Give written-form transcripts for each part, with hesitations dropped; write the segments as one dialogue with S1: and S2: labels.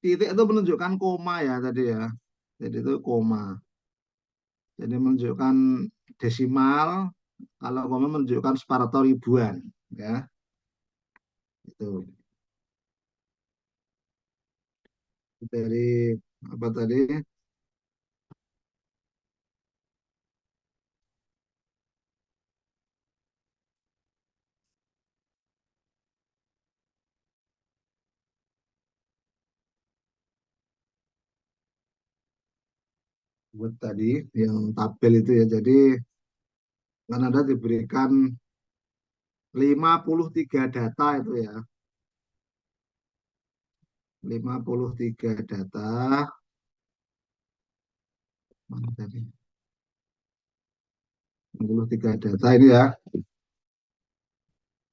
S1: titik itu menunjukkan koma ya tadi ya. Jadi itu koma. Jadi menunjukkan desimal, kalau koma menunjukkan separator ribuan ya. Itu dari apa tadi? Buat tadi yang tabel itu ya. Jadi kan Anda diberikan 53 data itu ya. 53 data. Mana tadi? 53 data ini ya.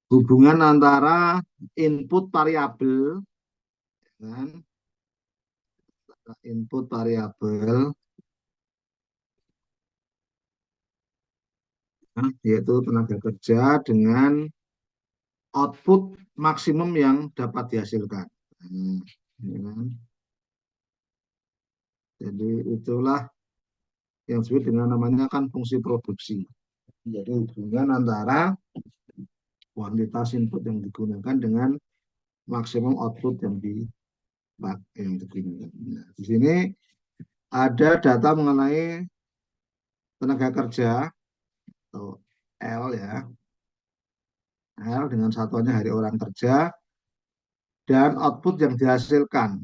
S1: Hubungan antara input variabel kan, input variabel nah, yaitu tenaga kerja dengan output maksimum yang dapat dihasilkan. Hmm, ya kan? Jadi itulah yang disebut dengan namanya kan fungsi produksi. Jadi hubungan antara kuantitas input yang digunakan dengan maksimum output yang digunakan. Nah, di sini ada data mengenai tenaga kerja atau L ya, L dengan satuannya hari orang kerja dan output yang dihasilkan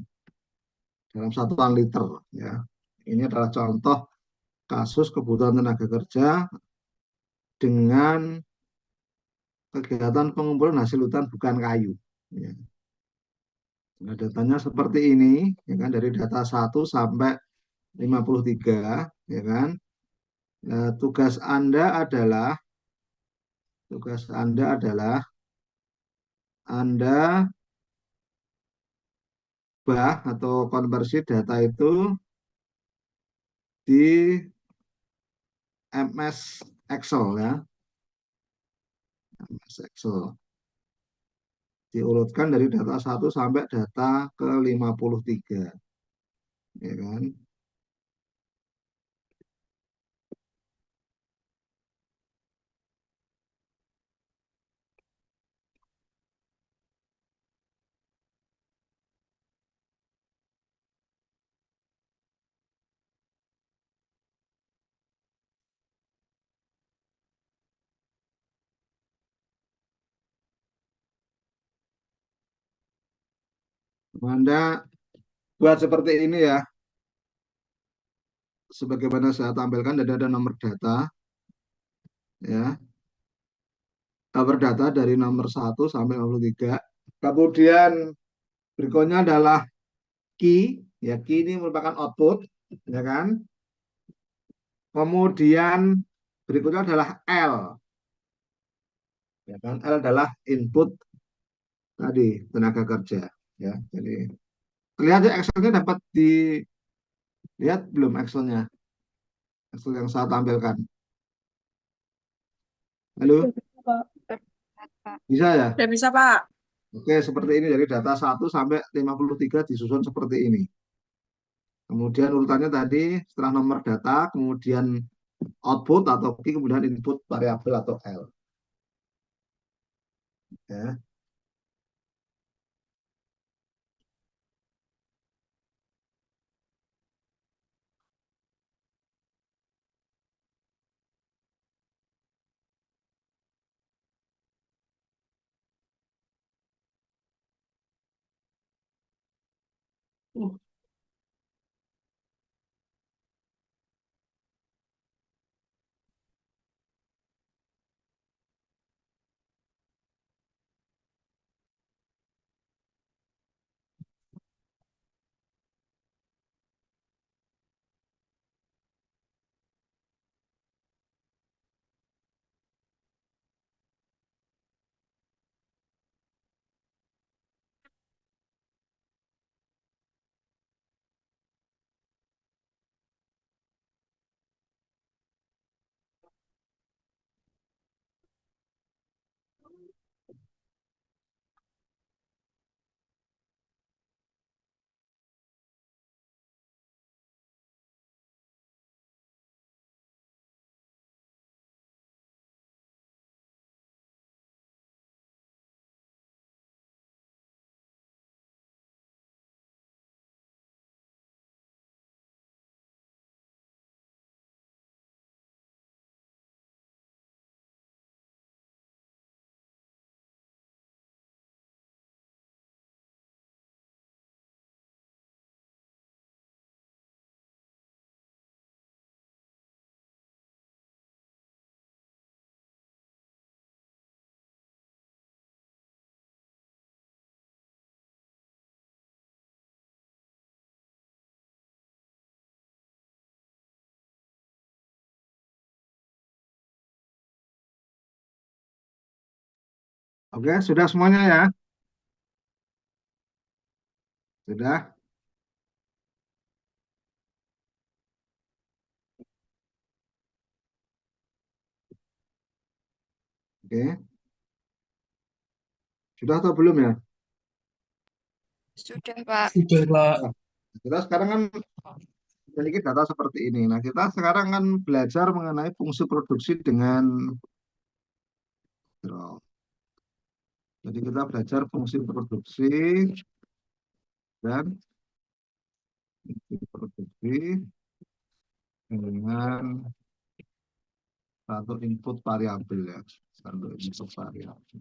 S1: dalam satuan liter ya. Ini adalah contoh kasus kebutuhan tenaga kerja dengan kegiatan pengumpulan hasil hutan bukan kayu. Ya. Nah, datanya seperti ini, ya kan, dari data 1 sampai 53, ya kan. Nah, tugas Anda adalah Anda atau konversi data itu di MS Excel ya, MS Excel. Diurutkan dari data 1 sampai data ke 53, ya kan. Anda buat seperti ini ya, sebagaimana saya tampilkan, ada nomor data ya, nomor data dari nomor 1 sampai 53. Kemudian berikutnya adalah key, ya key ini merupakan output, ya kan. Kemudian berikutnya adalah L, ya kan. L adalah input tadi tenaga kerja, ya. Jadi lihat ya Excelnya, dapat dilihat belum Excelnya, Excel yang saya tampilkan. Halo,
S2: Pak.
S1: bisa ya?
S2: Udah bisa, Pak.
S1: Oke, seperti ini dari data 1 sampai 53 disusun seperti ini. Kemudian urutannya tadi setelah nomor data, kemudian output atau key, kemudian input variabel atau L. Ya. Oke, sudah semuanya ya? Sudah? Oke. Sudah atau belum ya?
S2: Sudah, Pak.
S3: Sudah, Pak.
S1: Nah, kita sekarang kan memiliki data seperti ini. Nah, kita sekarang kan belajar mengenai fungsi produksi dengan draw. Jadi kita belajar fungsi produksi dan fungsi produksi dengan satu input variabel ya. Satu input variabel.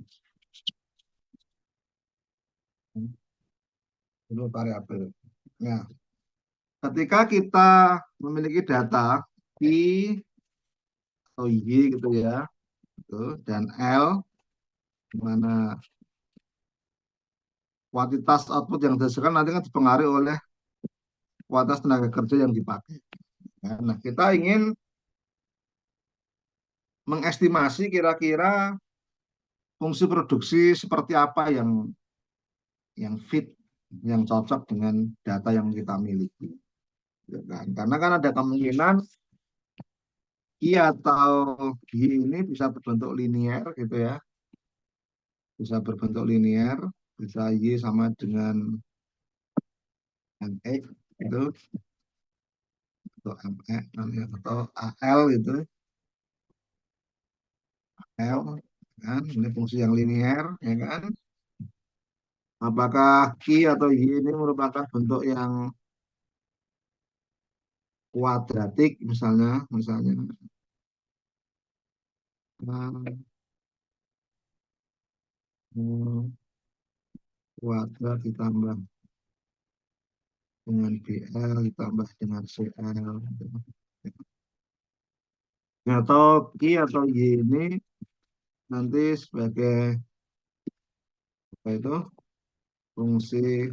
S1: Input variabel. Nah, ketika kita memiliki data I atau Y gitu ya, gitu, dan L, di mana kuantitas output yang dihasilkan nanti kan dipengaruhi oleh kuantitas tenaga kerja yang dipakai. Nah, kita ingin mengestimasi kira-kira fungsi produksi seperti apa yang fit, yang cocok dengan data yang kita miliki. Ya kan? Karena kan ada kemungkinan I atau Y ini bisa berbentuk linier gitu ya, bisa berbentuk linier, bisa Y sama dengan MX itu atau MX atau AL gitu, L kan, ini fungsi yang linier ya kan. Apakah Q atau Y ini merupakan bentuk yang kuadratik misalnya eh, kuadrat ditambah dengan BL ditambah dengan CL. Atau Q atau Y ini nanti sebagai apa itu fungsi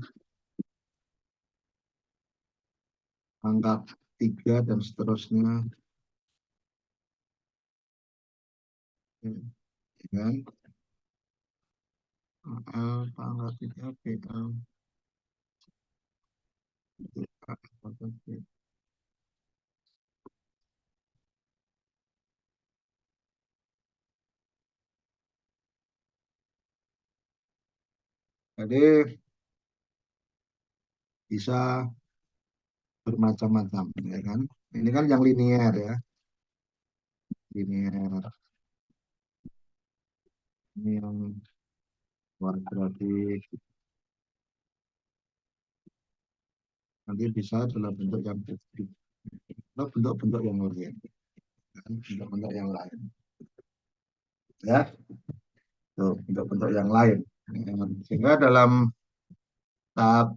S1: pangkat 3 dan seterusnya ya kan. AL pangkat 3 BL. Jadi bisa bermacam-macam ya kan. Ini kan yang linier ya, linier ini yang kuadratik nanti bisa dalam bentuk yang publik atau bentuk-bentuk yang lain kan, bentuk-bentuk yang lain ya, tuh bentuk-bentuk yang lain. Sehingga dalam tahap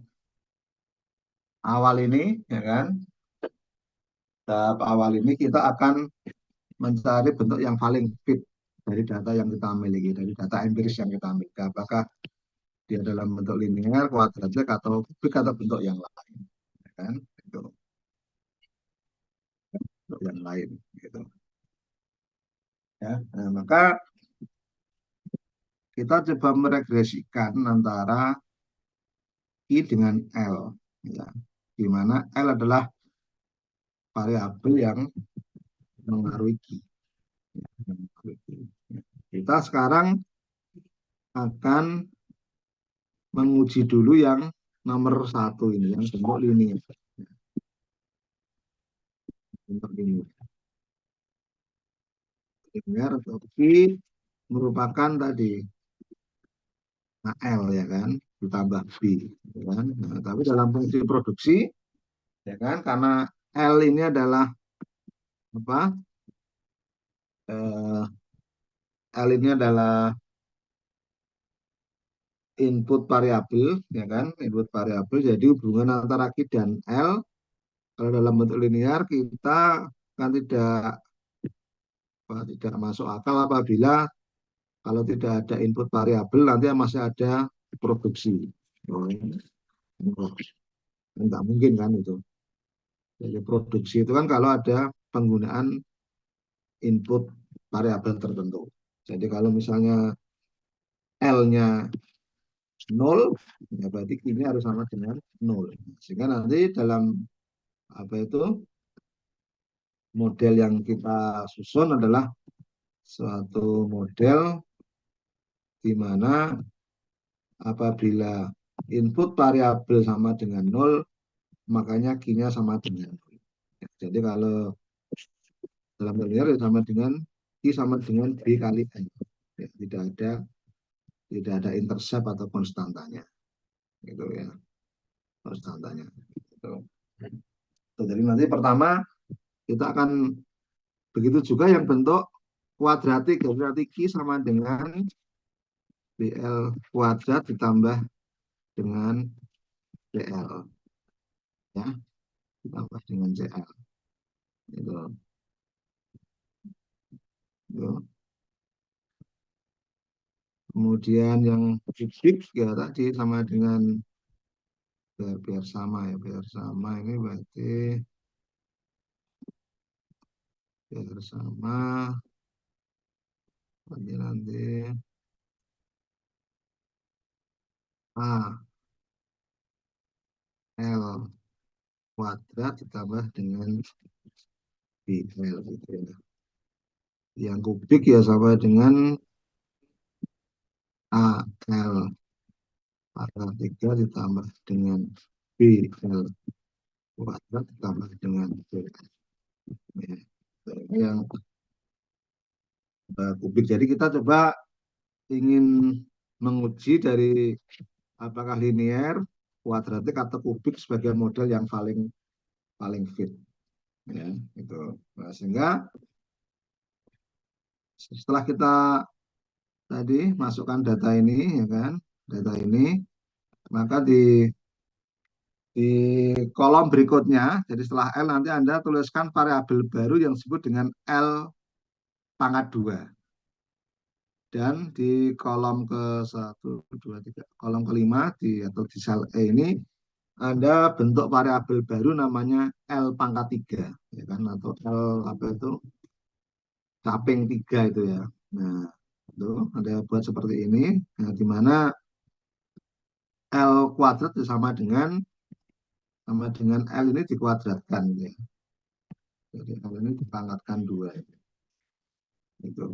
S1: awal ini ya kan, tahap awal ini kita akan mencari bentuk yang paling fit dari data yang kita miliki, dari data empiris yang kita miliki. Apakah dia dalam bentuk linear, kuadratik, atau kubik, atau bentuk yang lain. Ya kan? Itu bentuk yang lain. Gitu. Ya. Nah, maka kita coba meregresikan antara I dengan L. Ya. Di mana L adalah variabel yang mengaruhi Q. Kita sekarang akan menguji dulu yang nomor satu ini, yang bentuk linear. Bentuk linear atau Q merupakan tadi L ya kan, ditambah B. Ya kan? Nah, tapi dalam fungsi produksi, ya kan, karena L ini adalah apa? Eh, L ini adalah input variabel, ya kan, input variabel. Jadi hubungan antara Q dan L kalau dalam bentuk linear kita kan tidak masuk akal apabila kalau tidak ada input variabel nanti masih ada produksi. Oh, enggak mungkin kan itu. Jadi produksi itu kan kalau ada penggunaan input variabel tertentu. Jadi kalau misalnya L-nya 0, ya berarti ini harus sama dengan 0. Sehingga nanti dalam apa itu model yang kita susun adalah suatu model di mana apabila input variabel sama dengan 0, makanya Q-nya sama dengan 0. Jadi kalau dalam linear ya sama dengan Q sama dengan B kali N. Ya, tidak ada intercept atau konstantanya. Gitu ya, konstantanya. Gitu. Jadi nanti pertama kita akan begitu juga yang bentuk kuadratik. Berarti Q sama dengan BL kuadrat ditambah dengan CL. Ya, ditambah dengan CL. Gitu. Gitu. Kemudian yang kubik ya tadi sama dengan biar sama ya, biar sama ini berarti biar sama nanti A L kuadrat ditambah dengan BL gitu ya. Yang kubik ya sama dengan AL pangkat 3 ditambah dengan BL kuadrat ditambah dengan BL. Ya. Yang kubik. Jadi kita coba ingin menguji dari apakah linear, kuadratik atau kubik sebagai model yang paling paling fit. Ya, itu. Nah, sehingga setelah kita tadi masukkan data ini, ya kan, data ini, maka di kolom berikutnya, jadi setelah L nanti Anda tuliskan variabel baru yang disebut dengan L pangkat 2. Dan di kolom ke 1, 2, 3, kolom kelima atau di sel E ini Anda bentuk variabel baru namanya L pangkat 3, ya kan, atau L apa itu caping 3 itu ya. Nah, itu ada buat seperti ini, nah, di mana L kuadrat sama dengan L ini dikuadratkan ya. Jadi L ini dipangkatkan 2 itu.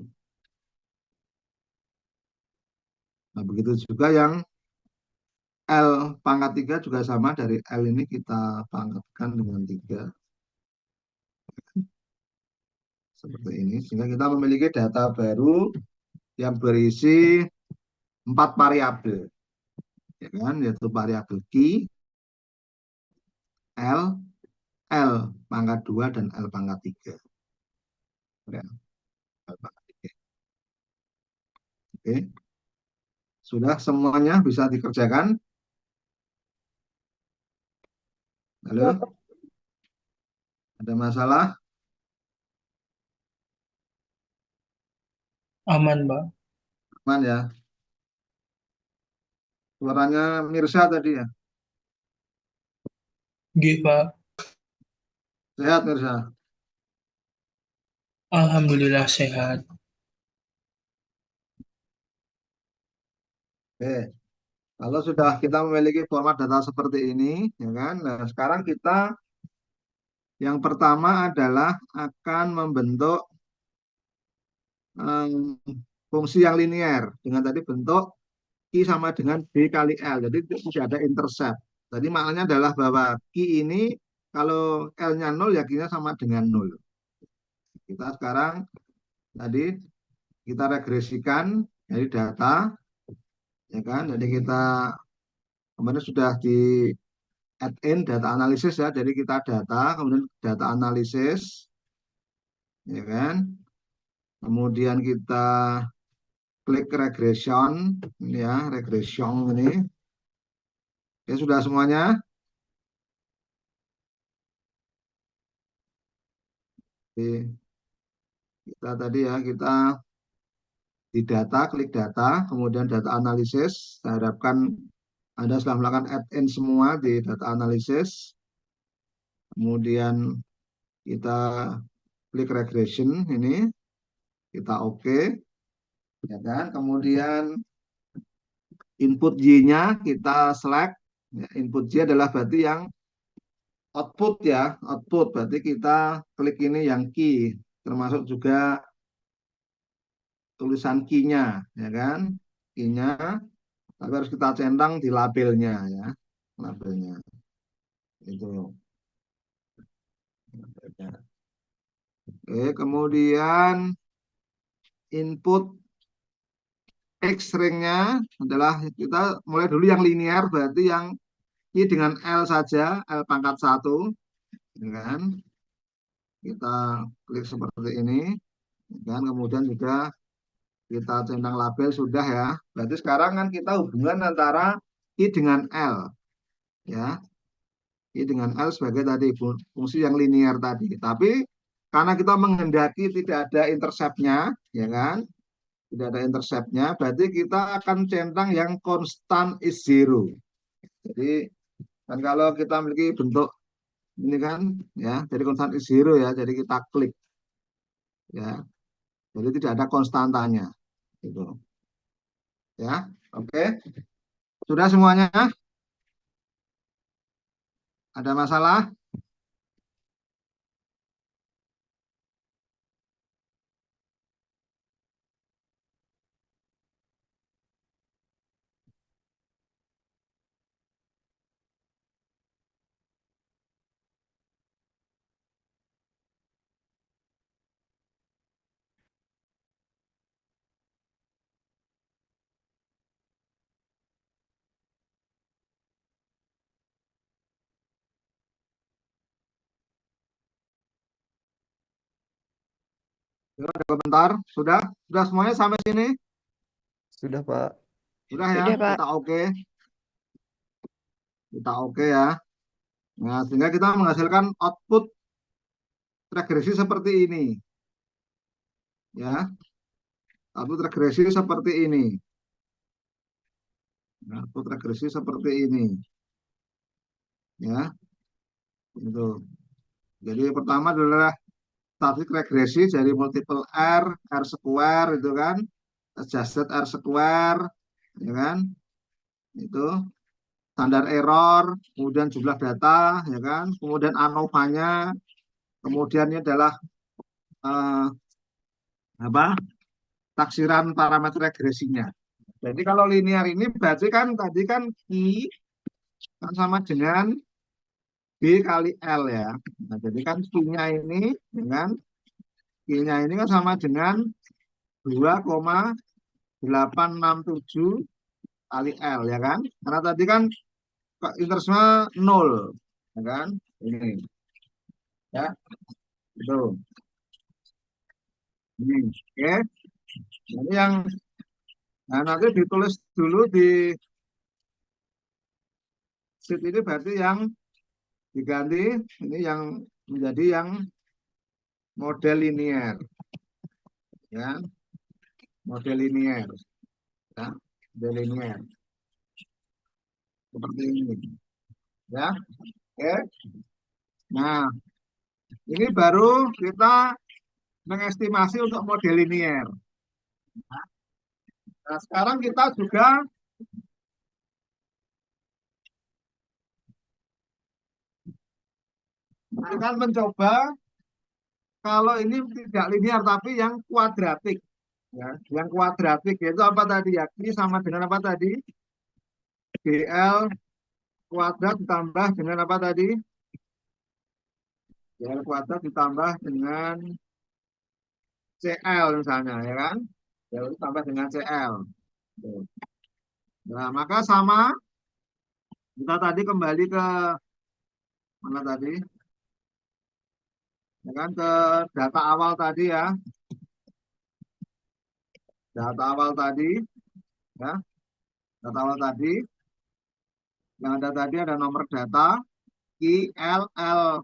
S1: Nah, begitu juga yang L pangkat 3 juga sama, dari L ini kita pangkatkan dengan 3 seperti ini, sehingga kita memiliki data baru yang berisi 4 variabel, ya kan, yaitu variabel Q, L, L pangkat 2 dan L pangkat 3. Ya, L pangkat 3. Oke, sudah semuanya bisa dikerjakan. Halo, ada masalah?
S2: Aman, Mbak.
S1: Aman ya. Suaranya Mirsa tadi ya.
S2: Gih, Pak.
S1: Sehat Mirsa.
S2: Alhamdulillah sehat.
S1: Oke. Kalau sudah kita memiliki format data seperti ini, ya kan? Nah, sekarang kita yang pertama adalah akan membentuk um, fungsi yang linear dengan tadi bentuk Q sama dengan B kali L. Jadi tidak ada intercept. Jadi maknanya adalah bahwa Q ini kalau L-nya 0 ya Q-nya sama dengan 0. Kita sekarang tadi kita regresikan dari data, ya kan? Jadi kita kemarin sudah di add in data analisis ya. Jadi kita data, kemudian data analisis, ya kan? Kemudian kita klik regression, ini ya, regression ini. Ya sudah semuanya. Jadi, kita tadi ya, kita di data, klik data, kemudian data analisis. Saya harapkan Anda sudah melakukan add-in semua di data analisis. Kemudian kita klik regression ini, kita oke, ya kan? Kemudian Input Y-nya kita select. Ya, input Y adalah berarti yang output ya, output berarti kita klik ini yang key, termasuk juga tulisan key-nya, ya kan? Key-nya, tapi harus kita centang di labelnya ya, labelnya itu. Oke, kemudian input X-ring-nya adalah kita mulai dulu yang linear, berarti yang I dengan L saja, L pangkat 1, ya kan? Kita klik seperti ini, dan kemudian juga kita centang label sudah ya. Berarti sekarang kan kita hubungan antara I dengan L, ya. I dengan L sebagai tadi fungsi yang linear tadi. Tapi karena kita menghendaki tidak ada intercept-nya, ya kan? Tidak ada intercept-nya, berarti kita akan centang yang constant is zero. Jadi kan kalau kita memiliki bentuk ini kan, ya, jadi constant is zero ya, jadi kita klik, ya, jadi tidak ada konstantanya, gitu, ya, oke, sudah semuanya, ada masalah? Ada komentar? Sudah semuanya sampai sini?
S3: Sudah, Pak.
S1: Sudah ya,
S4: Sudah, Pak.
S1: kita oke ya. Nah, sehingga kita menghasilkan output regresi seperti ini, ya, output regresi seperti ini, nah, output regresi seperti ini, ya, itu. Jadi pertama adalah statistik regresi dari multiple R, R square itu kan, adjusted R square, ya kan, itu standar error, kemudian jumlah data, ya kan, kemudian ANOVA-nya, kemudian ini adalah eh, apa, taksiran parameter regresinya. Jadi kalau linear ini berarti kan tadi kan I kan sama dengan B kali L ya. Nah, jadi kan Q-nya ini dengan Q-nya ini kan sama dengan 2,867 kali L ya kan. Karena tadi kan intervalnya 0 ya kan. Ini ya. Itu. Ini oke. Ini yang nah, nanti ditulis dulu di sheet ini berarti yang diganti ini yang menjadi yang model linear ya, model linear ya, model linear seperti ini ya, oke. Nah, ini baru kita mengestimasi untuk model linear. Nah, sekarang kita juga akan mencoba kalau ini tidak linear tapi yang kuadratik ya, yang kuadratik yaitu apa tadi ya, ini sama dengan apa tadi, BL kuadrat ditambah dengan apa tadi, BL kuadrat ditambah dengan CL misalnya ya kan, ya ditambah dengan CL. Nah, maka sama kita tadi kembali ke mana tadi, ya kan, ke data awal tadi ya, data awal tadi ya, data awal tadi yang ada tadi ada nomor data I, L, L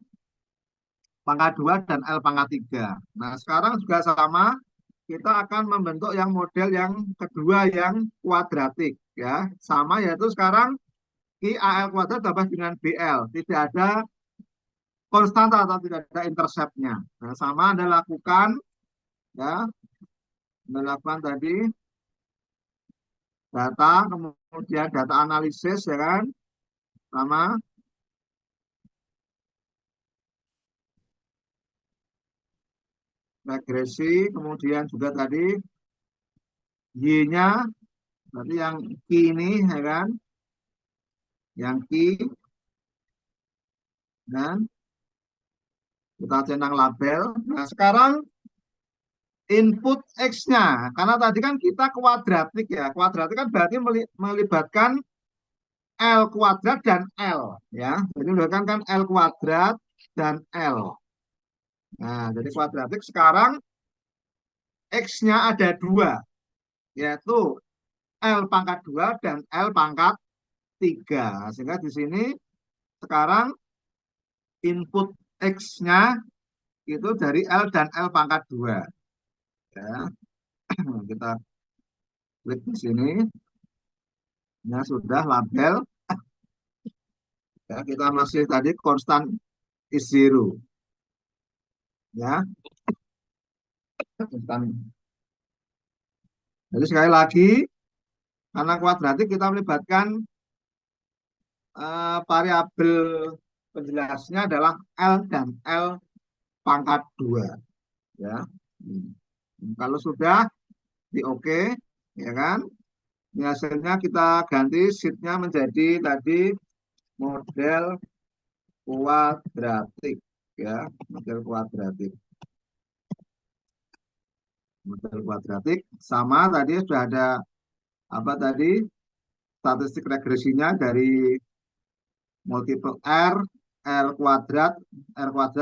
S1: pangkat 2 dan L pangkat 3. Nah, sekarang juga sama, kita akan membentuk yang model yang kedua yang kuadratik ya. Sama yaitu sekarang I AL kuadrat tambah dengan BL. Tidak ada konstanta atau tidak ada interceptnya. Nah, sama Anda lakukan ya. Anda lakukan tadi data, kemudian data analisis ya kan, sama regresi, kemudian juga tadi Y-nya, berarti yang key ini ya kan, yang key, dan kita centang label. Nah sekarang input X-nya, karena tadi kan kita kuadratik ya, kuadratik kan berarti melibatkan L kuadrat dan L ya, jadi melibatkan kan L kuadrat dan L. Nah jadi kuadratik sekarang X-nya ada dua, yaitu L pangkat 2 dan L pangkat 3. Sehingga di sini sekarang input X-nya itu dari L dan L pangkat 2. Ya, kita klik di sini. Ya, sudah label. Ya, kita masih tadi constant is zero. Ya, constant. Jadi sekali lagi, karena kuadratik kita melibatkan variabel penjelasnya adalah L dan L pangkat 2. Ya. Kalau sudah di oke, ya kan? Biasanya kita ganti sheetnya menjadi tadi model kuadratik, ya, model kuadratik. Model kuadratik sama tadi sudah ada apa tadi statistik regresinya dari multiple R kuadrat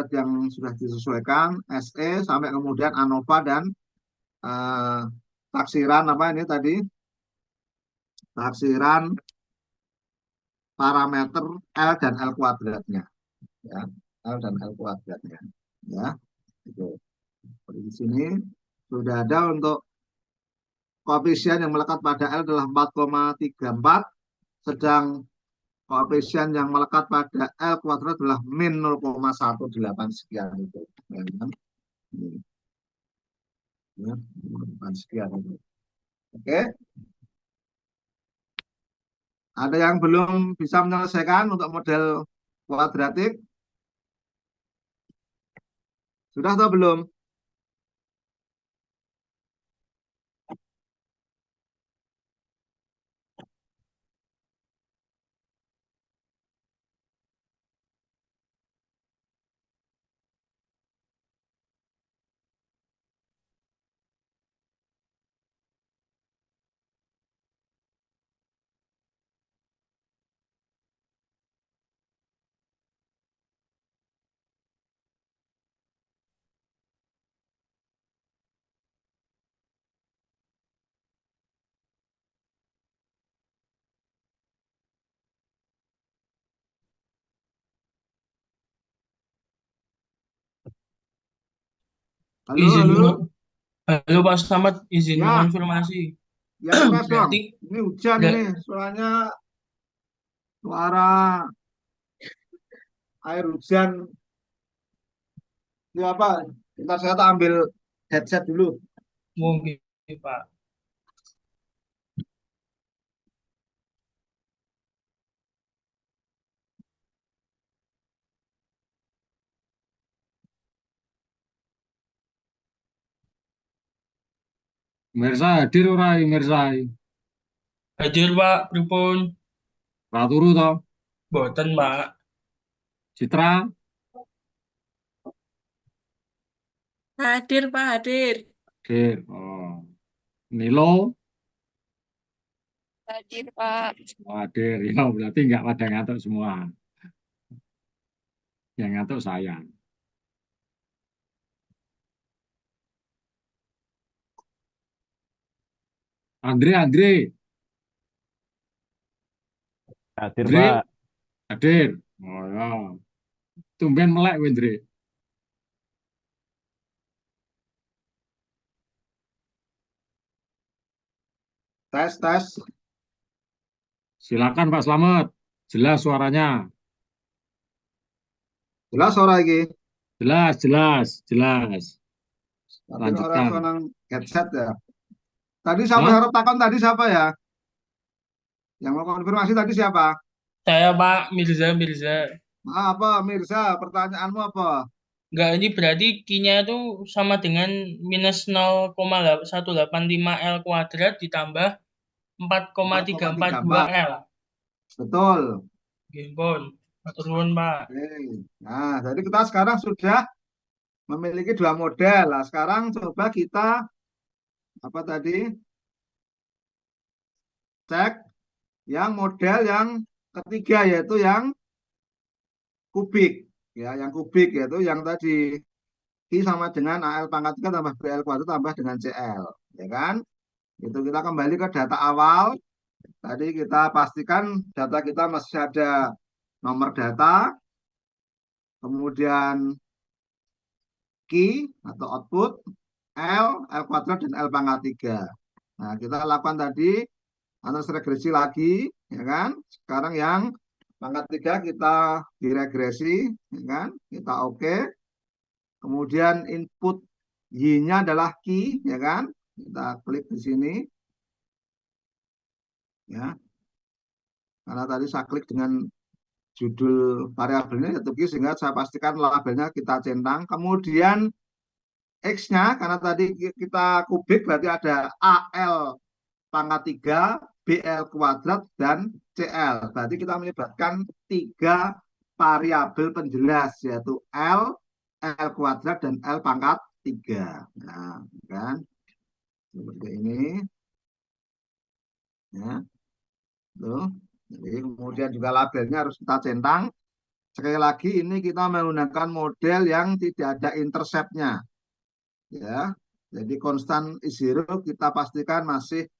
S1: yang sudah disesuaikan, SE sampai kemudian ANOVA dan eh, taksiran apa ini tadi? Taksiran parameter L dan L kuadratnya, ya, L dan L kuadratnya, ya, itu. Di sini sudah ada untuk koefisien yang melekat pada L adalah 4,34, sedang koefisien yang melekat pada L kuadrat adalah min 0,18 sekian itu, ya, kan? Ya, 0,18 sekian itu. Oke, ada yang belum bisa menyelesaikan untuk model kuadratik? Sudah atau belum? Halo,
S2: Izin
S1: halo.
S2: Halo Pak Slamet, izin
S1: Ya,
S2: mengonfirmasi.
S1: yang keras dong.
S2: Berarti
S1: Ini hujan
S2: da-
S1: ini, suaranya suara air hujan. Ini apa? Bentar saya tak ambil headset dulu.
S2: mungkin Pak.
S4: Mirsa hadir ora Mirsa?
S2: Hadir Pak, pripun?
S4: Ora turu to?
S2: Boten Pak.
S4: Citra
S5: Hadir, Pak, hadir.
S4: hadir. Oh. Nilo
S5: Hadir, Pak.
S4: hadir. Ya berarti nggak pada ngantuk semua. Yang ngantuk saya. Andre,
S3: Hadir,
S4: Andre
S3: Pak.
S4: hadir. Oh ya. Tumben melek kowe, Andre.
S1: Tes, tes.
S4: Silakan Pak Slamet. Jelas suaranya.
S1: Jelas suara ini.
S4: Jelas, jelas, jelas.
S1: Tapi orang
S4: Lanjutkan.
S1: sonang headset ya. Tadi siapa
S4: Hah?
S1: harap takon tadi siapa ya? Yang mau konfirmasi tadi siapa?
S2: Saya Pak Mirza, Mirza.
S1: Apa, Mirza? Pertanyaanmu apa?
S2: Enggak, ini berarti Q-nya itu sama dengan minus 0,185 L kuadrat ditambah 4,342
S1: 4,34.
S2: L.
S1: Betul.
S2: Nggih, pun. Matur nuwun, Pak.
S1: Oke. Nah, jadi kita sekarang sudah memiliki dua model. Nah, sekarang coba kita apa tadi? Cek yang model yang ketiga yaitu yang kubik. Ya, yang kubik yaitu yang tadi I sama dengan AL pangkat 3 tambah BL kuadrat tambah dengan CL. Ya kan? Itu kita kembali ke data awal. Tadi kita pastikan data kita masih ada nomor data, kemudian key atau output, L kuadrat, dan L pangkat 3. Nah, kita lakukan tadi analis regresi lagi, ya kan? Sekarang yang pangkat 3 kita diregresi, ya kan? Kita oke. Kemudian input Y-nya adalah key, ya kan? Kita klik di sini, ya. Karena tadi saya klik dengan judul variabelnya yaitu key, sehingga saya pastikan labelnya kita centang. Kemudian X-nya, karena tadi kita kubik berarti ada AL pangkat 3, BL kuadrat, dan CL. Berarti kita melibatkan 3 variabel penjelas, yaitu L kuadrat, dan L pangkat 3. Nah, kan? Seperti ini. Ya, tuh. Jadi kemudian juga labelnya harus kita centang. Sekali lagi ini kita menggunakan model yang tidak ada intercept-nya. Ya, jadi konstan I0 kita pastikan masih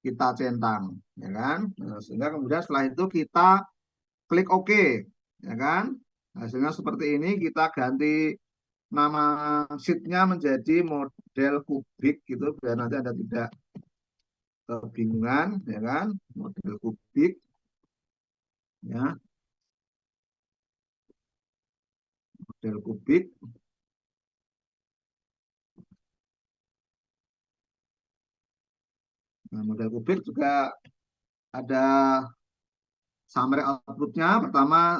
S1: kita centang, ya kan? Nah, sehingga kemudian setelah itu kita klik OK, ya kan? Hasilnya seperti ini. Kita ganti nama sheet-nya menjadi model kubik gitu, biar nanti Anda tidak kebingungan, ya kan? Model kubik, ya, model kubik. Nah, model kubik juga ada summary output-nya. Pertama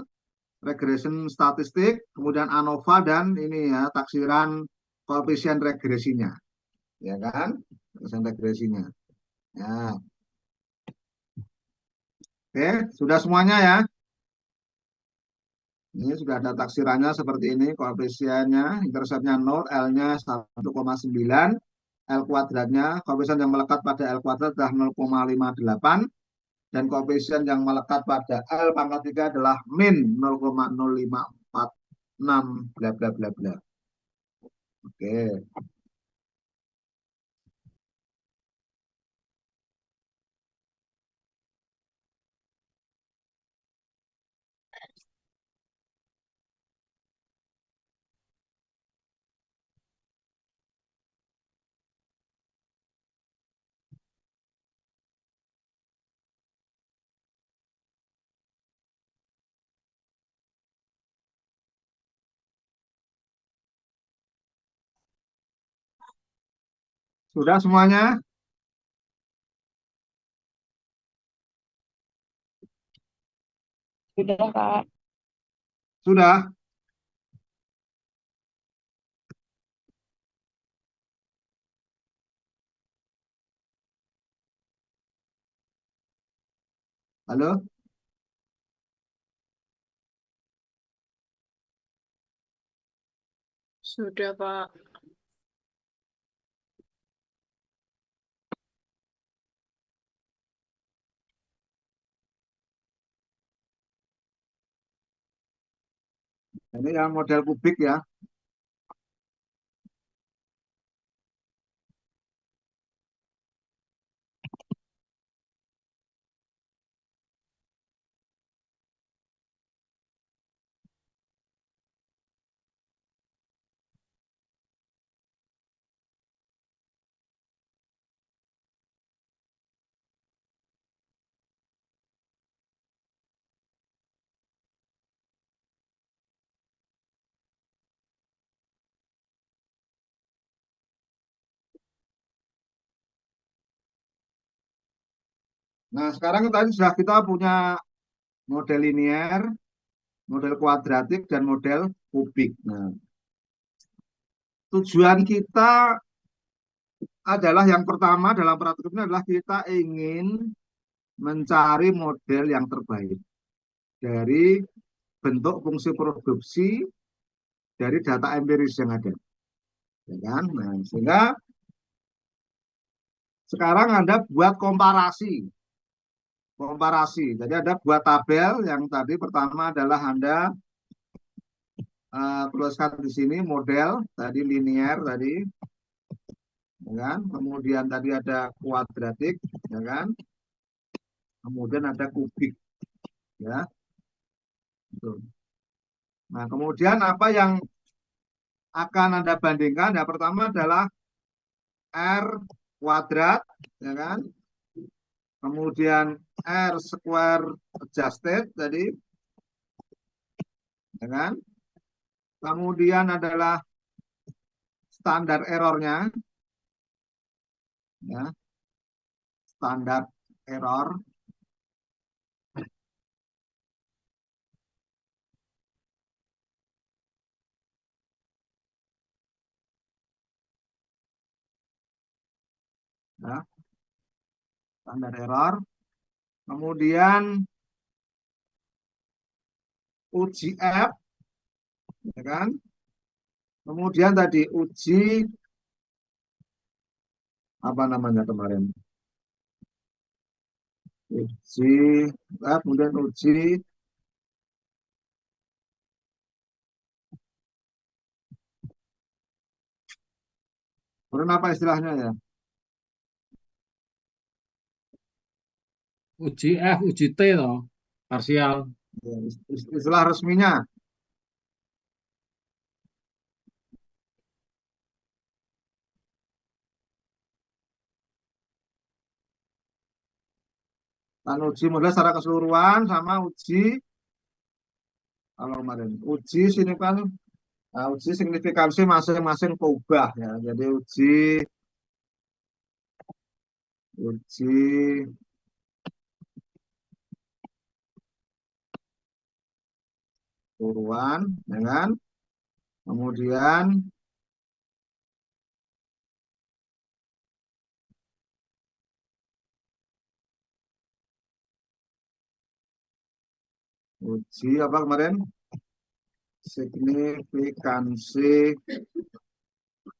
S1: regression statistik, kemudian ANOVA, dan ini ya taksiran koefisien regresinya, ya kan? Koefisien regresinya. Ya, oke, sudah semuanya ya. Ini sudah ada taksirannya seperti ini, koefisiennya, interceptnya 0, L-nya 1,9, L kuadratnya, koefisien yang melekat pada L kuadrat adalah 0,58, dan koefisien yang melekat pada L pangkat 3 adalah min 0,0546, bla bla bla bla. Oke. Sudah semuanya?
S5: Sudah, Kak.
S1: Sudah? Halo?
S5: Sudah, Pak.
S1: Ini yang model kubik ya. Nah, sekarang tadi sudah kita punya model linear, model kuadratik, dan model kubik. Nah, tujuan kita adalah yang pertama dalam peraturan ini adalah kita ingin mencari model yang terbaik dari bentuk fungsi produksi dari data empiris yang ada, ya kan? Nah, sehingga sekarang Anda buat komparasi. Jadi ada buat tabel yang tadi pertama adalah Anda tuliskan di sini model tadi linear tadi, ya kan? Kemudian tadi ada kuadratik, ya kan? Kemudian ada kubik, ya. Tuh. Nah, kemudian apa yang akan Anda bandingkan? Yang pertama adalah R kuadrat, ya kan? Kemudian R square adjusted tadi, ya kan? Kemudian adalah standar errornya, ya, standar error. Ya, standar error. Kemudian uji F, ya kan? Kemudian tadi uji apa namanya kemarin? Uji F, kemudian uji kemudian apa istilahnya ya?
S4: Uji F, uji T toh, parsial.
S1: Ya, istilah resminya. Kan uji model secara keseluruhan sama uji kalau kemarin uji sini kan uji signifikansi masing-masing peubah ya. Jadi uji keseluruhan, ya kan? Kemudian uji apa kemarin? Signifikansi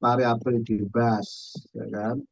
S1: variabel bebas, ya kan?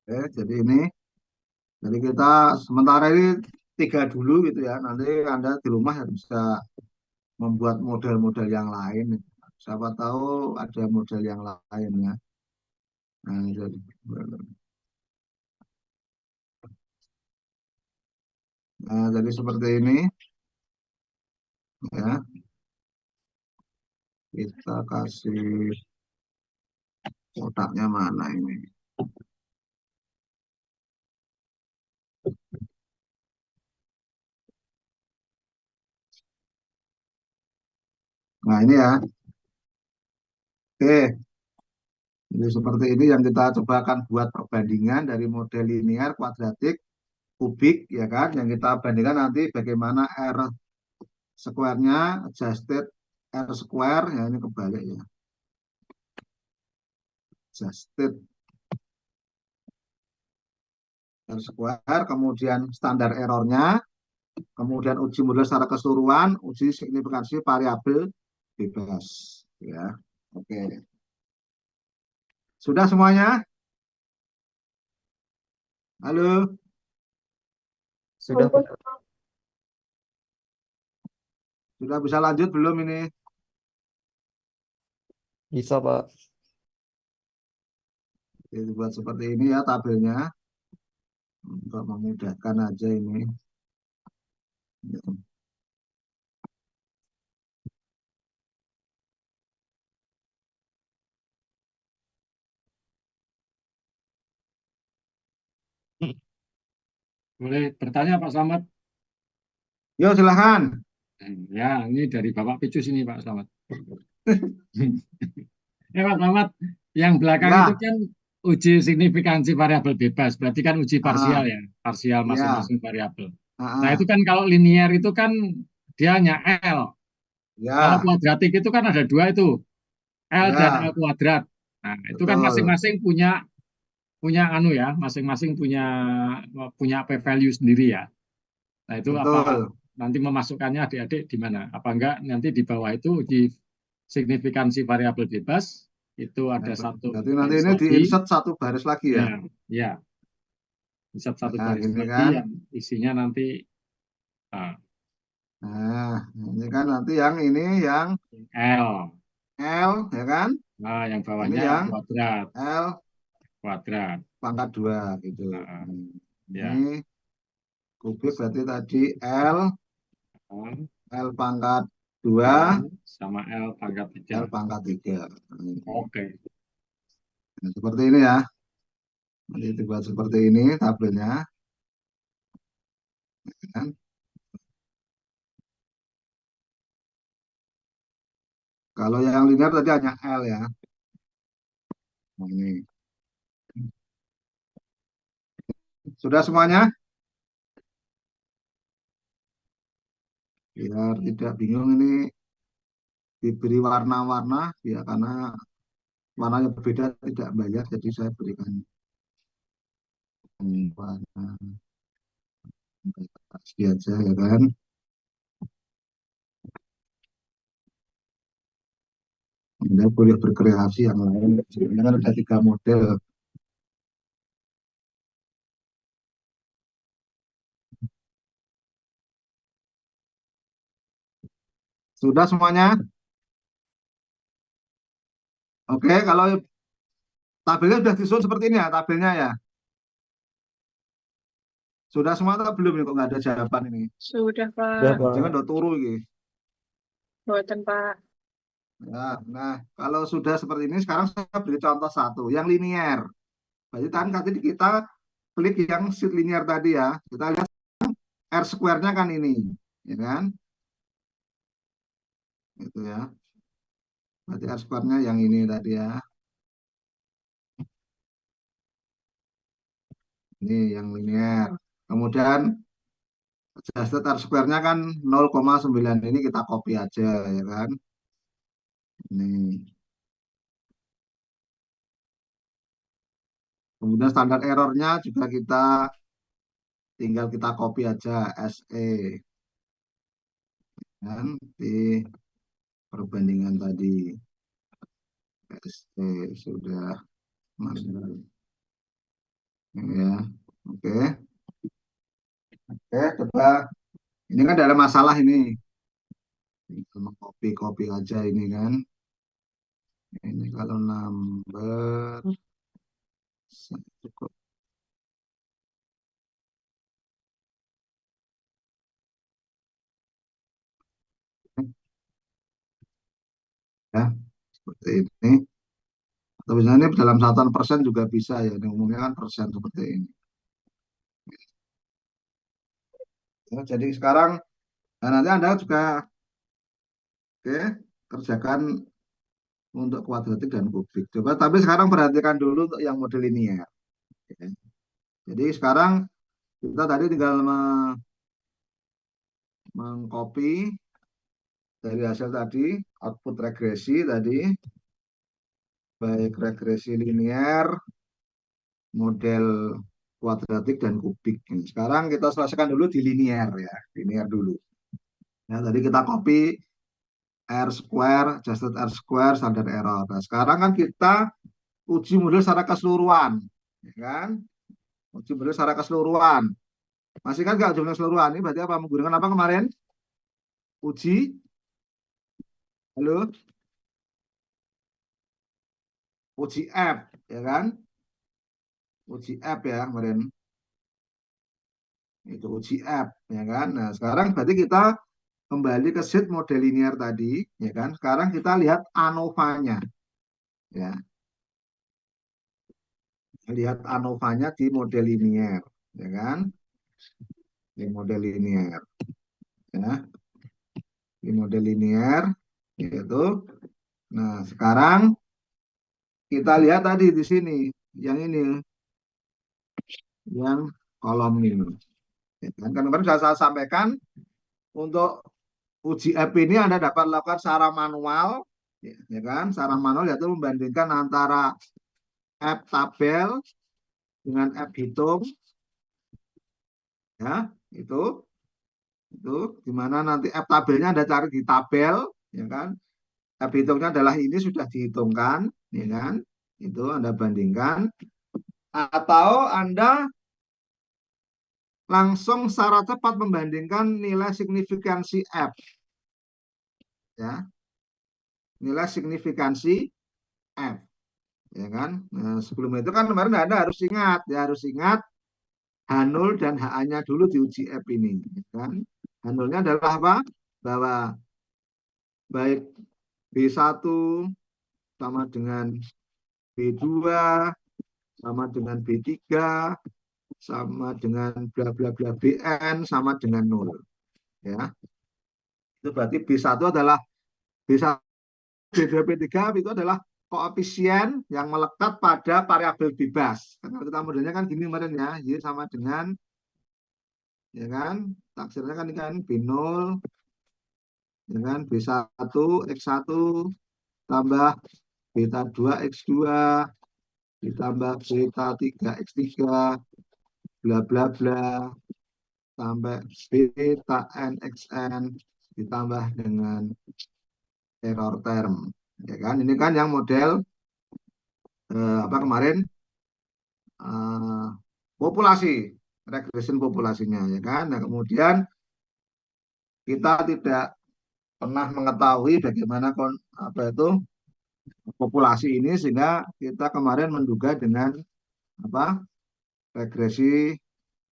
S1: Jadi kita sementara ini 3 dulu gitu ya. Nanti Anda di rumah bisa membuat model-model yang lain. Siapa tahu ada model yang lain ya. Jadi seperti ini ya. Kita kasih kotaknya mana ini? Nah ini ya. Oke. Jadi seperti ini yang kita coba akan buat perbandingan dari model linear, kuadratik, kubik, ya kan? Yang kita bandingkan nanti bagaimana R square-nya, adjusted R square, ya ini kebalik ya. Adjusted R square, kemudian standar errornya, kemudian uji model secara keseluruhan, uji signifikansi variabel bebas, ya. Oke. Sudah semuanya? Halo?
S3: Sudah Pak.
S1: Sudah bisa lanjut belum ini?
S3: Bisa Pak.
S1: Jadi buat seperti ini ya tabelnya. Untuk memudahkan aja ini. Ya.
S4: Boleh bertanya Pak Slamet?
S1: Yuk silahkan.
S4: Ya, ini dari Bapak Picus ini Pak Slamet. Ya Pak Slamet, yang belakang itu
S1: Ya,
S4: kan uji signifikansi variabel bebas, berarti kan uji parsial
S1: ah,
S4: ya, parsial
S1: ya,
S4: masing-masing variabel. Nah itu
S1: ah,
S4: kan kalau linear itu kan dia hanya L. Kalau
S1: ya,
S4: kuadratik itu kan ada dua itu, L dan L
S1: ya,
S4: kuadrat. Nah itu kan
S1: betul,
S4: masing-masing punya punya anu ya, masing-masing punya punya p value sendiri ya. Nah itu apa
S1: betul.
S4: nanti memasukkannya adik-adik di mana? Apa enggak nanti di bawah itu uji signifikansi variabel bebas itu
S1: Nah,
S4: ada satu
S1: berarti nanti
S4: baris
S1: ini di
S4: lagi,
S1: insert satu baris lagi ya.
S4: ya, ya, bisa satu
S1: Nah,
S4: baris
S1: gini
S4: lagi
S1: kan.
S4: yang isinya nanti ah,
S1: Nah, ini kan nanti yang ini yang
S4: L,
S1: L, ya kan?
S4: nah yang
S1: Ini
S4: bawahnya
S1: yang
S4: kuadrat,
S1: L
S4: kuadrat,
S1: pangkat 2 gitu.
S4: ah,
S1: Ini
S4: ya,
S1: kubik berarti tadi L,
S4: ah,
S1: L pangkat 2,
S4: L sama L pangkat 3.
S1: L pangkat 3.
S4: Oke,
S1: Nah, seperti ini ya. Nanti dibuat seperti ini tabelnya. Kan? Kalau yang linear tadi hanya L ya. Nah, ini. Sudah semuanya? Biar tidak bingung ini diberi warna-warna ya karena warnanya berbeda tidak bayar jadi saya berikan warna pasti aja ya kan. Anda boleh berkreasi yang lain. Sebenarnya kan ada 3 model. Sudah semuanya? Oke, kalau tabelnya sudah disusun seperti ini ya tabelnya ya. Sudah semua atau belum nih kok nggak ada jawaban ini?
S5: Sudah,
S3: Udah,
S5: Pak.
S1: Jangan
S3: Pak.
S1: udah turu ini.
S5: Buatan, Pak.
S1: Nah, kalau sudah seperti ini sekarang saya beri contoh satu yang linear. Berarti tadi kita klik yang sheet linear tadi ya. Kita lihat R square-nya kan ini, ya kan? Itu ya. Berarti R square-nya yang ini tadi ya. Ini yang linear. Kemudian adjusted R square-nya kan 0,9 ini kita copy aja ya kan. Ini. Kemudian standar error-nya juga kita tinggal kita copy aja SE kan di perbandingan tadi SE sudah masuk ya. Oke. Oke, coba ini kan ada masalah ini. Cuma copy-copy aja ini kan. Ini kalau number cukup ya seperti ini. Atau misalnya ini dalam satuan persen juga bisa ya. Ini umumnya kan persen seperti ini. Ya, jadi sekarang nah nanti Anda juga oke kerjakan untuk kuadratik dan kubik. Coba tapi sekarang perhatikan dulu untuk yang model ini ya. Oke. Jadi sekarang kita tadi tinggal mengcopy dari hasil tadi output regresi tadi baik regresi linear, model kuadratik dan kubik. Sekarang kita selesaikan dulu di linear ya, linear dulu. Ya, tadi kita copy R square, adjusted R square, standar error. Nah, sekarang kan kita uji model secara keseluruhan, ya kan? Uji model secara keseluruhan. Masih kan nggak uji model keseluruhan? Ini berarti apa? Menggunakan apa kemarin? Uji, halo? Uji F, ya kan? Uji F ya kemarin. Itu uji F, ya kan? Nah, sekarang berarti kita kembali ke sheet model linear tadi, ya kan? Sekarang kita lihat ANOVA-nya, ya. lihat ANOVA-nya di model linier, ya kan? Di model linier, ya, di model linier, yaitu. Nah, sekarang kita lihat tadi di sini, yang ini, yang kolom ini. Ya kan? Kan kemarin sudah saya sampaikan, untuk uji app ini Anda dapat lakukan secara manual, ya kan? Secara manual yaitu membandingkan antara app tabel dengan app hitung, ya, itu di mana nanti app tabelnya Anda cari di tabel, ya kan? App hitungnya adalah ini sudah dihitungkan, ya kan? Itu Anda bandingkan, atau Anda langsung secara cepat membandingkan nilai signifikansi F, ya, nilai signifikansi F, ya kan. Nah, sebelum itu kan kemarin Anda harus ingat, ya, harus ingat H0 dan HA-nya dulu diuji F ini, ya kan. H0-nya adalah apa? Bahwa baik B1 sama dengan B2 sama dengan B3 sama dengan bla bla bla BN sama dengan 0, ya. Itu berarti B1 adalah B1, B2, B3 itu adalah koefisien yang melekat pada variabel bebas. Karena kita modelnya kan gini kemarin, ya, Y sama dengan, ya kan, taksirnya kan B0 dengan B1 X1 tambah beta 2 X2 ditambah beta 3 X3 bla bla bla sampai beta n xn ditambah dengan error term, ya kan. Ini kan yang model apa kemarin, populasi, regression populasinya, ya kan. Nah, kemudian kita tidak pernah mengetahui bagaimana apa itu populasi ini, sehingga kita kemarin menduga dengan apa, regresi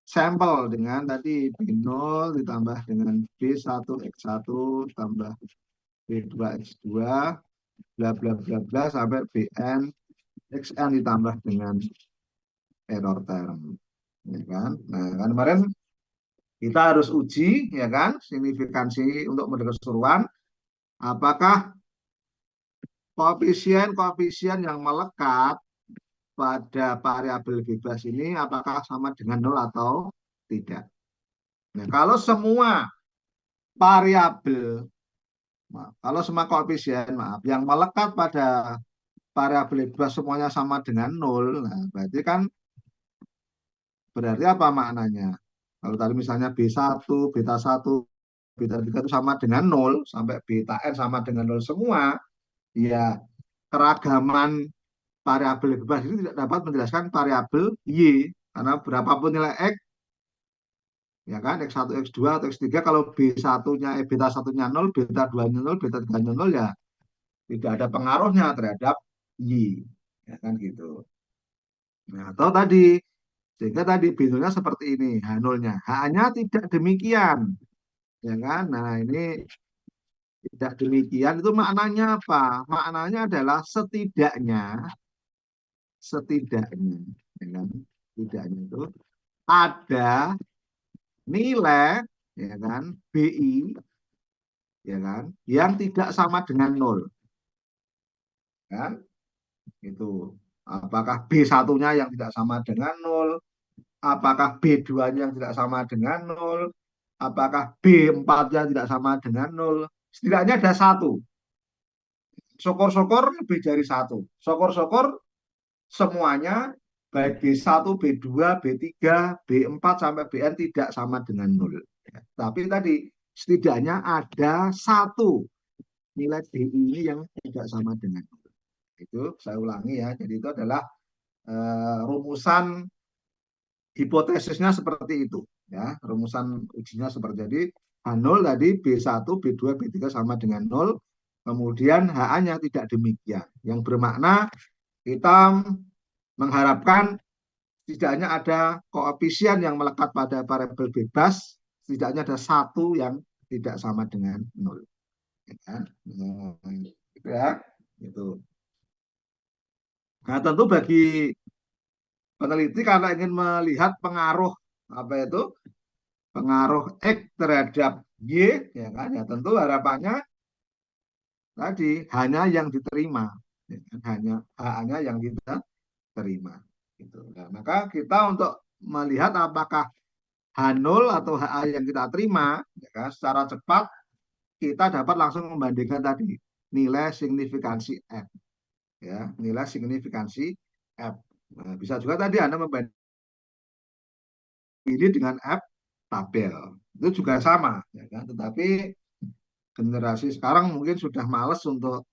S1: sampel dengan tadi B0 ditambah dengan B1 X1 tambah B2 X2 bla bla bla bla sampai BN XN ditambah dengan error term, ya kan. Nah, kan kemarin kita harus uji, ya kan, signifikansi untuk model keseluruhan, apakah koefisien yang melekat pada variabel bebas ini apakah sama dengan 0 atau tidak. Nah, kalau semua variabel, kalau semua koefisien, yang melekat pada variabel bebas semuanya sama dengan 0, nah berarti apa maknanya? Kalau tadi misalnya B1, beta 1, beta 3 itu sama dengan 0, sampai beta N sama dengan 0 semua, ya keragaman variabel bebas ini tidak dapat menjelaskan variabel Y, karena berapapun nilai X, ya kan, X1, X2, atau X3, kalau B1-nya, beta 1-nya 0, beta 2-nya 0, beta 3-nya 0, ya tidak ada pengaruhnya terhadap Y, ya kan gitu. Nah, atau tadi, sehingga tadi B0-nya seperti ini, H0-nya. H-nya tidak demikian, ya kan. Nah, ini tidak demikian, itu maknanya apa? Maknanya adalah setidaknya, ya kan, setidaknya itu ada nilai, ya kan, BI, ya kan, yang tidak sama dengan 0, kan, itu. Apakah B1-nya yang tidak sama dengan 0, apakah B2-nya yang tidak sama dengan 0, apakah B4-nya tidak sama dengan 0, setidaknya ada satu. Syukur-syukur lebih dari satu. Syukur-syukur semuanya baik B1, B2, B3, B4 sampai BN tidak sama dengan 0. Tapi tadi setidaknya ada satu nilai BI ini yang tidak sama dengan 0. Itu saya ulangi, ya. Jadi itu adalah rumusan hipotesisnya seperti itu, ya. Rumusan ujinya seperti jadi H0 tadi B1, B2, B3 sama dengan 0. Kemudian HA-nya tidak demikian. Yang bermakna kita mengharapkan setidaknya ada koefisien yang melekat pada variabel bebas, setidaknya ada satu yang tidak sama dengan 0. Ya kan? Gitu ya. Gitu. Nah, tentu bagi peneliti karena ingin melihat pengaruh apa itu pengaruh X terhadap Y, ya kan? Ya tentu harapannya tadi hanya yang diterima, ya kan? hanya yang kita terima. Gitu. Nah, maka kita untuk melihat apakah H0 atau HA yang kita terima, ya kan? Secara cepat kita dapat langsung membandingkan tadi nilai signifikansi F, ya nilai signifikansi F. Nah, bisa juga tadi Anda membandingkan ini dengan F tabel, itu juga sama, ya kan? Tetapi generasi sekarang mungkin sudah males untuk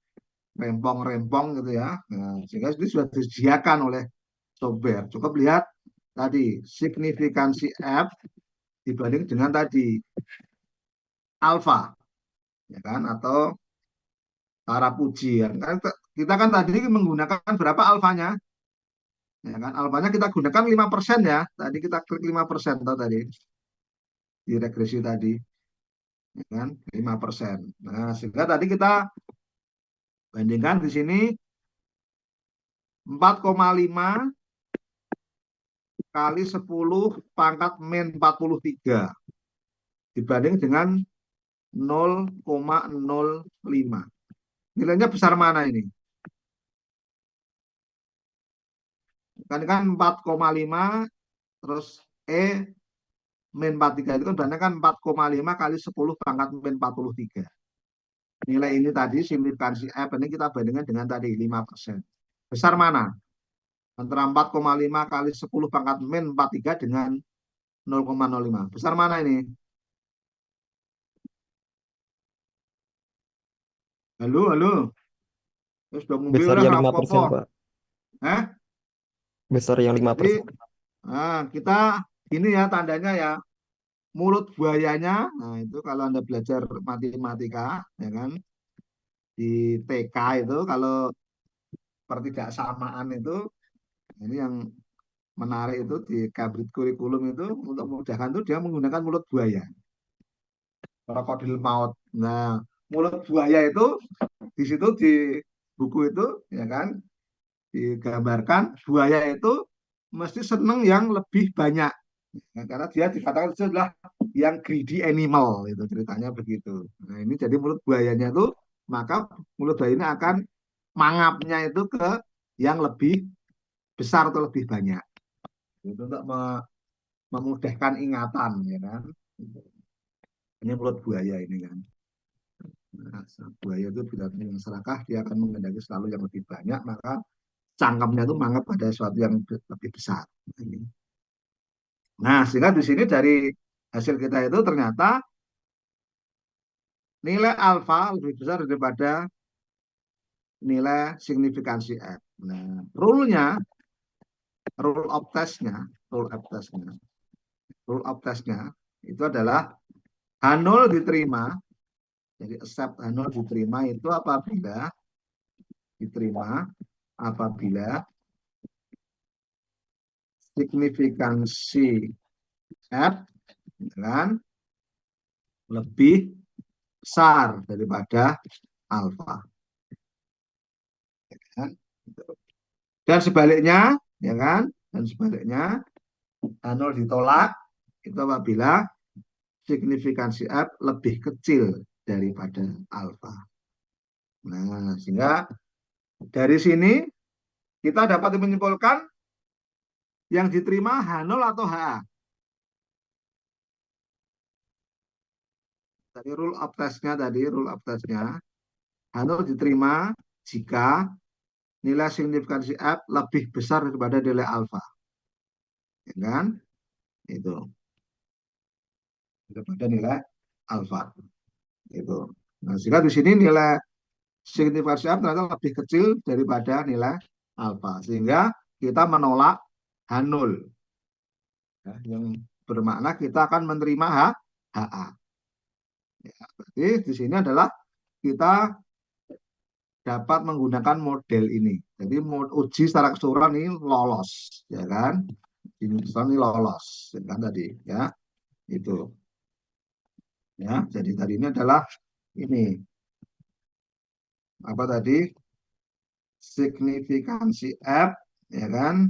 S1: rempong-rempong gitu ya. Nah, sehingga itu sudah disediakan oleh software. Cukup lihat tadi signifikansi F dibanding dengan tadi alfa, ya kan? Atau taraf ujian. Kita kan tadi menggunakan berapa alfanya? Ya kan? Alfanya kita gunakan 5% ya. Tadi kita klik 5% tadi di regresi tadi, ya kan? 5%. Nah, sehingga tadi kita bandingkan di sini 4,5 kali 10 pangkat min 43 dibanding dengan 0,05. Nilainya besar mana ini? Kan 4,5 terus min 43 itu kan berarti kan 4,5 kali 10 pangkat min 43. Nilai ini tadi signifikansi F ini kita bandingkan dengan tadi 5%. Besar mana? Antara 4,5 kali 10 pangkat min 43 dengan 0,05. Besar mana ini? Halo, halo. Terus udah ngombe
S3: Besar
S1: ora
S3: yang
S1: apa-apa.
S3: 5%, Pak.
S1: Hah?
S3: Besar yang
S1: Jadi
S3: 5%.
S1: kita ini ya tandanya ya mulut buayanya. Nah, itu kalau Anda belajar matematika ya kan di TK itu kalau pertidaksamaan itu ini yang menarik itu di Cambridge Curriculum itu untuk memudahkan itu dia menggunakan mulut buaya. Krokodil maut. Nah, mulut buaya itu di situ di buku itu ya kan digambarkan buaya itu mesti seneng yang lebih banyak. Nah, karena dia dikatakan itu adalah yang greedy animal itu ceritanya begitu. Nah, ini jadi mulut buayanya itu maka mulut buaya ini akan mangapnya itu ke yang lebih besar atau lebih banyak. Itu untuk memudahkan ingatan ya kan. Ini mulut buaya ini kan. Nah, buaya itu binatang yang serakah, dia akan menghendaki selalu yang lebih banyak, maka cangkemnya itu mangap pada sesuatu yang lebih besar. Nah, sehingga di sini dari hasil kita itu ternyata nilai alfa lebih besar daripada nilai signifikansi F. Nah, rule of testnya itu adalah H0 diterima, jadi accept H0 diterima itu apabila signifikansi F kan lebih besar daripada alfa. Dan sebaliknya, ya kan? Dan sebaliknya, H0 ditolak itu apabila signifikansi F lebih kecil daripada alfa. Nah, sehingga dari sini kita dapat menyimpulkan yang diterima H0 atau HA. Tadi rule of testnya H0 diterima jika nilai signifikansi F lebih besar daripada nilai alfa. Ya kan? Itu. Daripada nilai alfa. Itu. Nah, sehingga di sini nilai signifikansi F ternyata lebih kecil daripada nilai alfa. Sehingga kita menolak H0. Ya, yang bermakna kita akan menerima HA. Ya, berarti di sini adalah kita dapat menggunakan model ini. Jadi uji secara keseluruhan ini lolos, ya kan? Ini lolos, ya kan tadi, ya itu. Ya, jadi tadi ini adalah ini apa tadi signifikansi F, ya kan?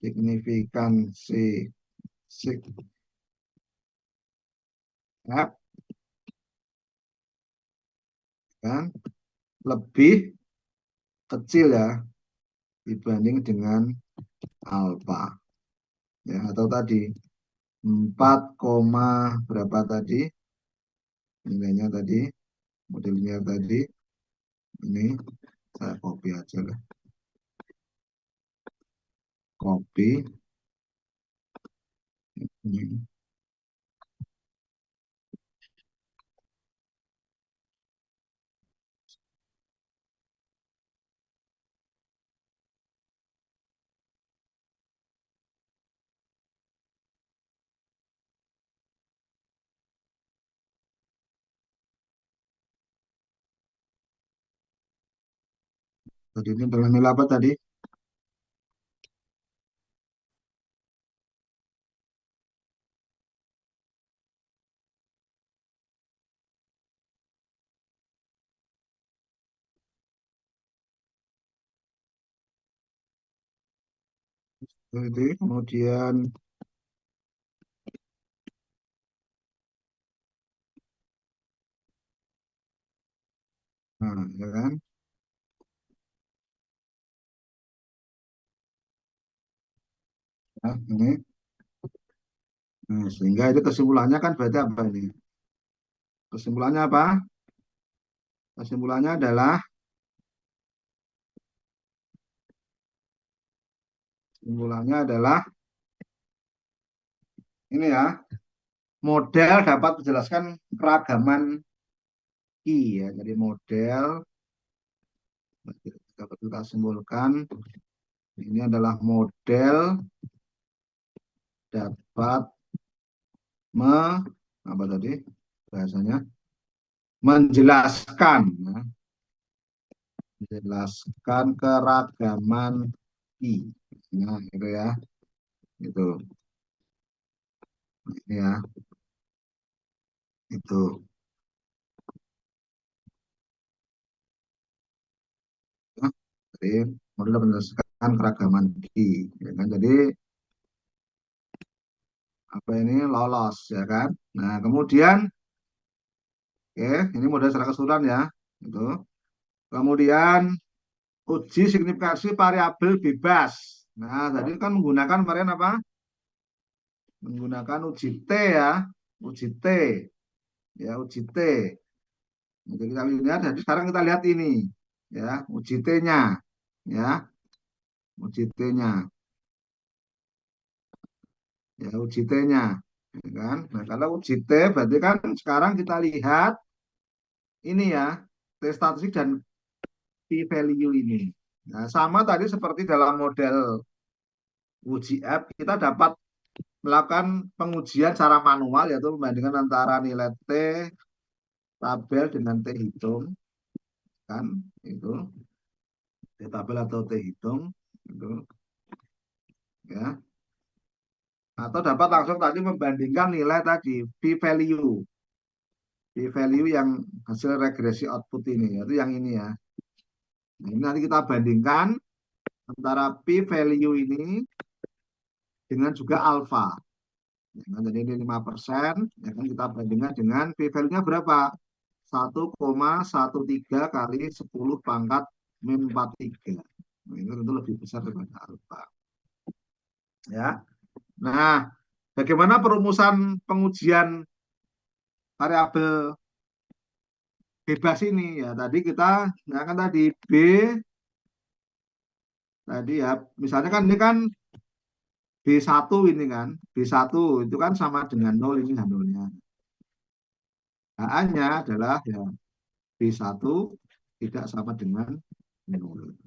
S1: signifikansi sigap kan lebih kecil ya dibanding dengan alfa ya, atau tadi 4, berapa tadi nilainya tadi, modelnya tadi ini saya copy aja lah, copy ini. Tadi ini adalah nilai apa tadi? Jadi kemudian nah ya kan, nah, ini nah, sehingga itu kesimpulannya kan berarti apa ini? Kesimpulannya apa? Kesimpulannya adalah ini ya, model dapat menjelaskan keragaman I ya. Jadi model dapat kita simpulkan ini adalah model dapat apa tadi bahasanya menjelaskan ya, menjelaskan keragaman I. Nah, itu ya. Itu. Ini ya. Itu. Ya. Jadi model menjelaskan keragaman I. Ya kan? Jadi apa ini lolos ya kan. Nah, kemudian oke, ini model secara keseluruhan ya. Itu. Kemudian uji signifikansi variabel bebas. Nah, tadi kan menggunakan varian apa? Menggunakan uji T ya. Uji T. Ya, uji T. Jadi kita lihat, jadi sekarang kita lihat ini. Ya, uji T-nya. Ya, uji T-nya. Ya, uji T-nya. Ya kan? Nah, kalau uji T berarti kan sekarang kita lihat ini ya, T statistik dan p-value ini. Nah, sama tadi seperti dalam model uji F, kita dapat melakukan pengujian secara manual, yaitu membandingkan antara nilai T tabel dengan T hitung, kan? Itu T tabel atau T hitung, itu ya. Atau dapat langsung tadi membandingkan nilai tadi p-value, p-value yang hasil regresi output ini, yaitu yang ini ya. Nah, ini nanti kita bandingkan antara p-value ini dengan juga alfa. Ya kan, jadi ini 5%, ya kan, kita bandingkan dengan p-value-nya berapa? 1,13 kali 10 pangkat min 43. Nah, ini tentu lebih besar daripada alfa. Ya. Nah, bagaimana perumusan pengujian variabel bebas ini? Ya, tadi kita gunakan tadi B tadi ya, misalnya kan ini kan B1 ini kan, B1 itu kan sama dengan 0 ini nolnya. H-nya adalah ya B1 tidak sama dengan 0.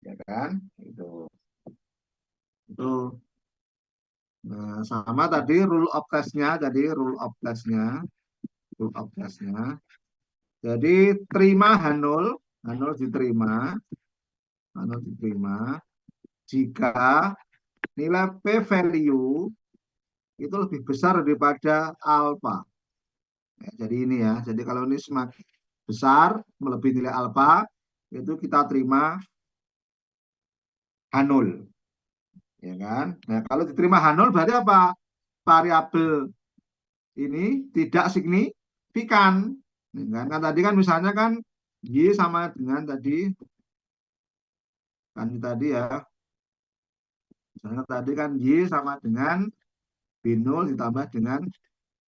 S1: Ya kan? Itu. Nah, sama tadi rule of test-nya, Jadi terima H0 diterima jika nilai p-value itu lebih besar daripada alfa. Ya, jadi ini ya, jadi kalau ini semakin besar melebihi nilai alfa, itu kita terima H0. Ya kan? Nah, kalau diterima H0 berarti apa? Variabel ini tidak signifikan. Ya kan? Kan tadi kan misalnya kan Y sama dengan tadi ya. Misalnya tadi kan Y sama dengan B0 ditambah dengan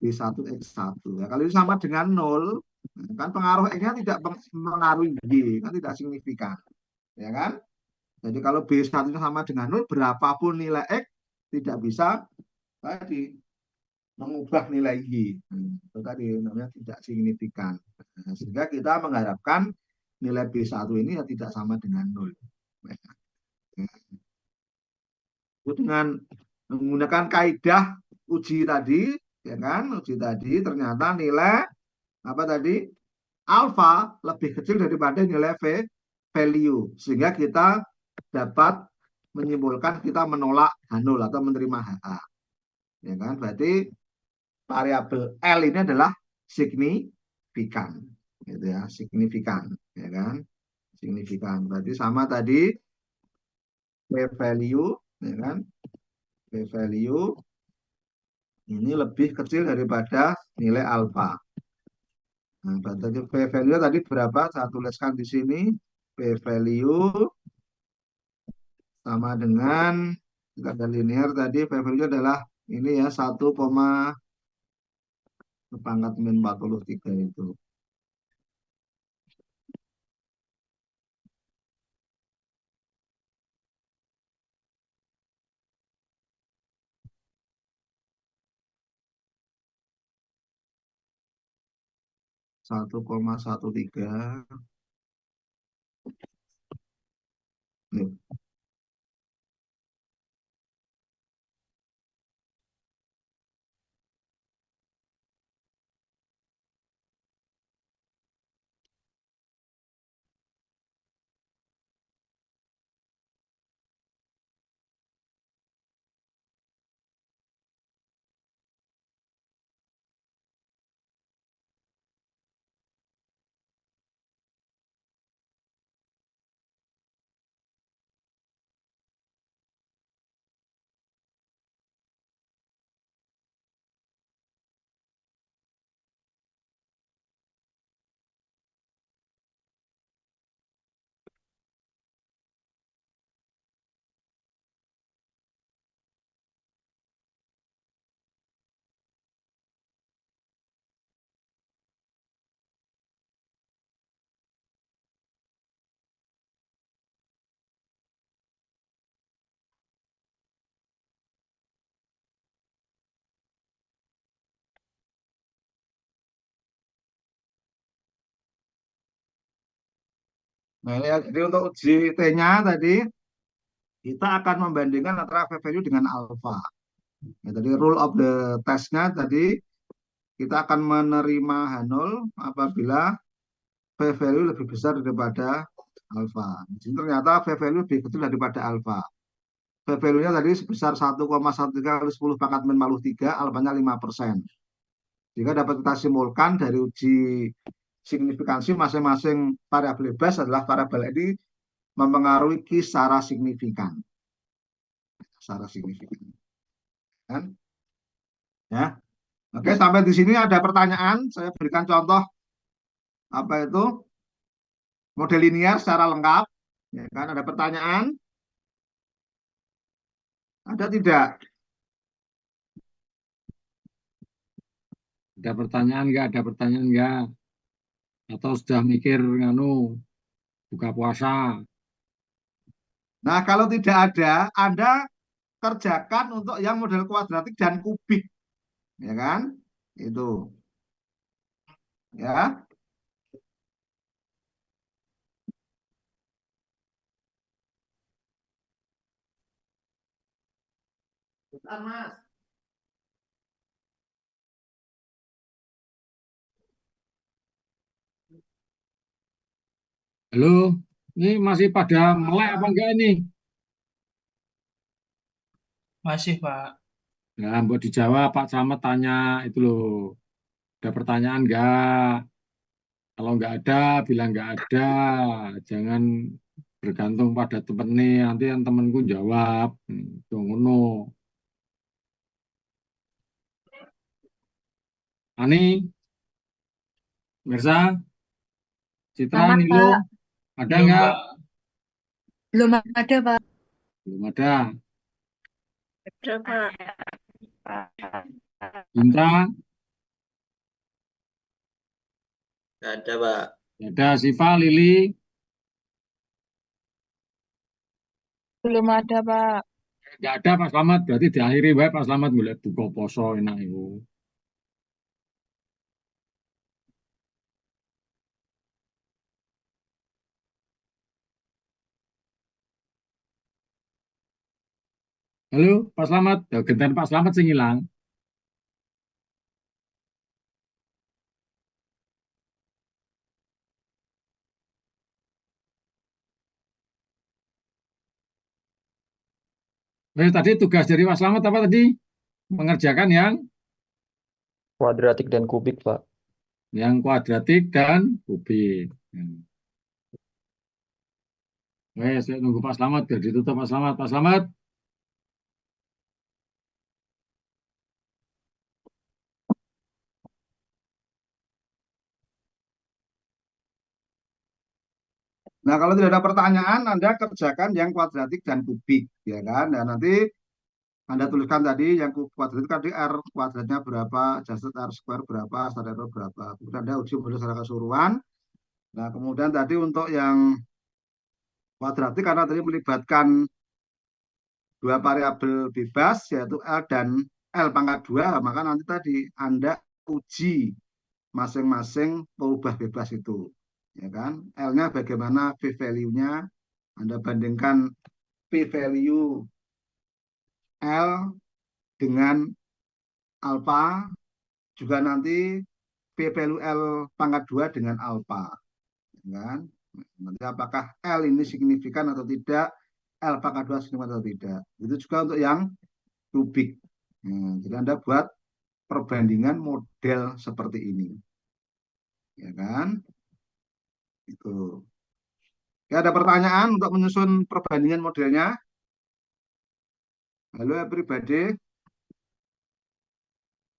S1: B1X1. Ya, kalau itu sama dengan 0, kan pengaruh X-nya tidak mengaruhi Y, kan tidak signifikan. Ya kan? Jadi kalau B1 sama dengan 0, berapapun nilai X tidak bisa tadi mengubah nilai Y. Itu tadi namanya tidak signifikan. Nah, sehingga kita mengharapkan nilai B1 ini ya tidak sama dengan 0. Ya. Itu dengan menggunakan kaidah uji tadi, ya kan? Uji tadi ternyata nilai apa tadi? Alfa lebih kecil daripada nilai value. Sehingga kita dapat menyimpulkan kita menolak H0 atau menerima HA. Ya kan? Berarti variabel L ini adalah signifikan. Gitu ya, signifikan, ya kan? Signifikan. Berarti sama tadi p-value, ya kan? P-value ini lebih kecil daripada nilai alfa. Nah, berarti p-value tadi berapa? Saya tuliskan di sini. P-value sama dengan kita ada linear tadi, p-value adalah ini ya 1, pangkat min 43 itu. Satu koma 13. Nih. Nah, ini ya, jadi untuk uji T-nya tadi kita akan membandingkan antara p-value dengan alfa. Ya, tadi rule of the test-nya tadi kita akan menerima H0 apabila p-value lebih besar daripada alfa. Jadi ternyata p-value lebih kecil daripada alfa. P-value-nya tadi sebesar 1,13 kali 10 pangkat min 3, alfanya 5%. Jika dapat kita simpulkan dari uji signifikansi masing-masing variabel bebas adalah variabel ini mempengaruhi Q secara signifikan. Secara signifikan. Kan? Ya. Oke, sampai di sini ada pertanyaan. Saya berikan contoh apa itu model linear secara lengkap. Ya kan? Ada pertanyaan? Ada tidak?
S4: Ada pertanyaan nggak? Ada pertanyaan nggak? Atau sudah mikir nganu buka puasa?
S1: Nah, kalau tidak ada, Anda kerjakan untuk yang model kuadratik dan kubik. Ya kan? Itu. Ya. Bentar, Mas.
S4: Halo, ini masih pada melek apa enggak ini?
S2: Masih, Pak.
S4: Nah, buat dijawab Pak Camat tanya itu loh. Ada pertanyaan enggak? Kalau enggak ada, bilang enggak ada. Jangan bergantung pada temennya, nanti yang temenku jawab. Ngono. Ani, Mirsa, Citra,
S5: Selamat,
S4: Nilo,
S5: Pak.
S4: ada
S2: Belum,
S4: nggak?
S2: Pak.
S5: Belum ada, Pak.
S4: Belum ada.
S5: Ada, Pak.
S4: Binta,
S6: Ada, Pak.
S4: ada. Siva, Lili,
S5: Belum ada, Pak.
S4: nggak ada Pak Slamet. Berarti diakhiri wae Pak Slamet boleh buka poso enak itu. Halo, Pak Slamet. Ya, genten Pak Slamet sing ilang. Tadi tugas dari Pak Slamet apa tadi? Mengerjakan
S3: Kuadratik dan kubik, Pak.
S4: yang kuadratik dan kubik. Saya nunggu Pak Slamet biar ditutup Pak Slamet. Pak Slamet.
S1: Nah, kalau tidak ada pertanyaan, Anda kerjakan yang kuadratik dan kubik, ya kan? Dan nanti Anda tuliskan tadi yang kuadratik tadi R kuadratnya berapa, adjusted R square berapa, standar error berapa. Kemudian Anda uji model secara keseluruhan. Nah, kemudian tadi untuk yang kuadratik karena tadi melibatkan dua variabel bebas, yaitu L dan L pangkat 2, maka nanti tadi Anda uji masing-masing pengubah bebas itu. Ya kan? L-nya bagaimana p-value-nya, Anda bandingkan p-value L dengan alpha, juga nanti p-value L pangkat 2 dengan alpha. Ya kan? Nanti apakah L ini signifikan atau tidak, L pangkat 2 signifikan atau tidak. Itu juga untuk yang kubik. Jadi Anda buat perbandingan model seperti ini. Ya kan? Itu. Ya, ada pertanyaan untuk menyusun perbandingan modelnya? Halo everybody.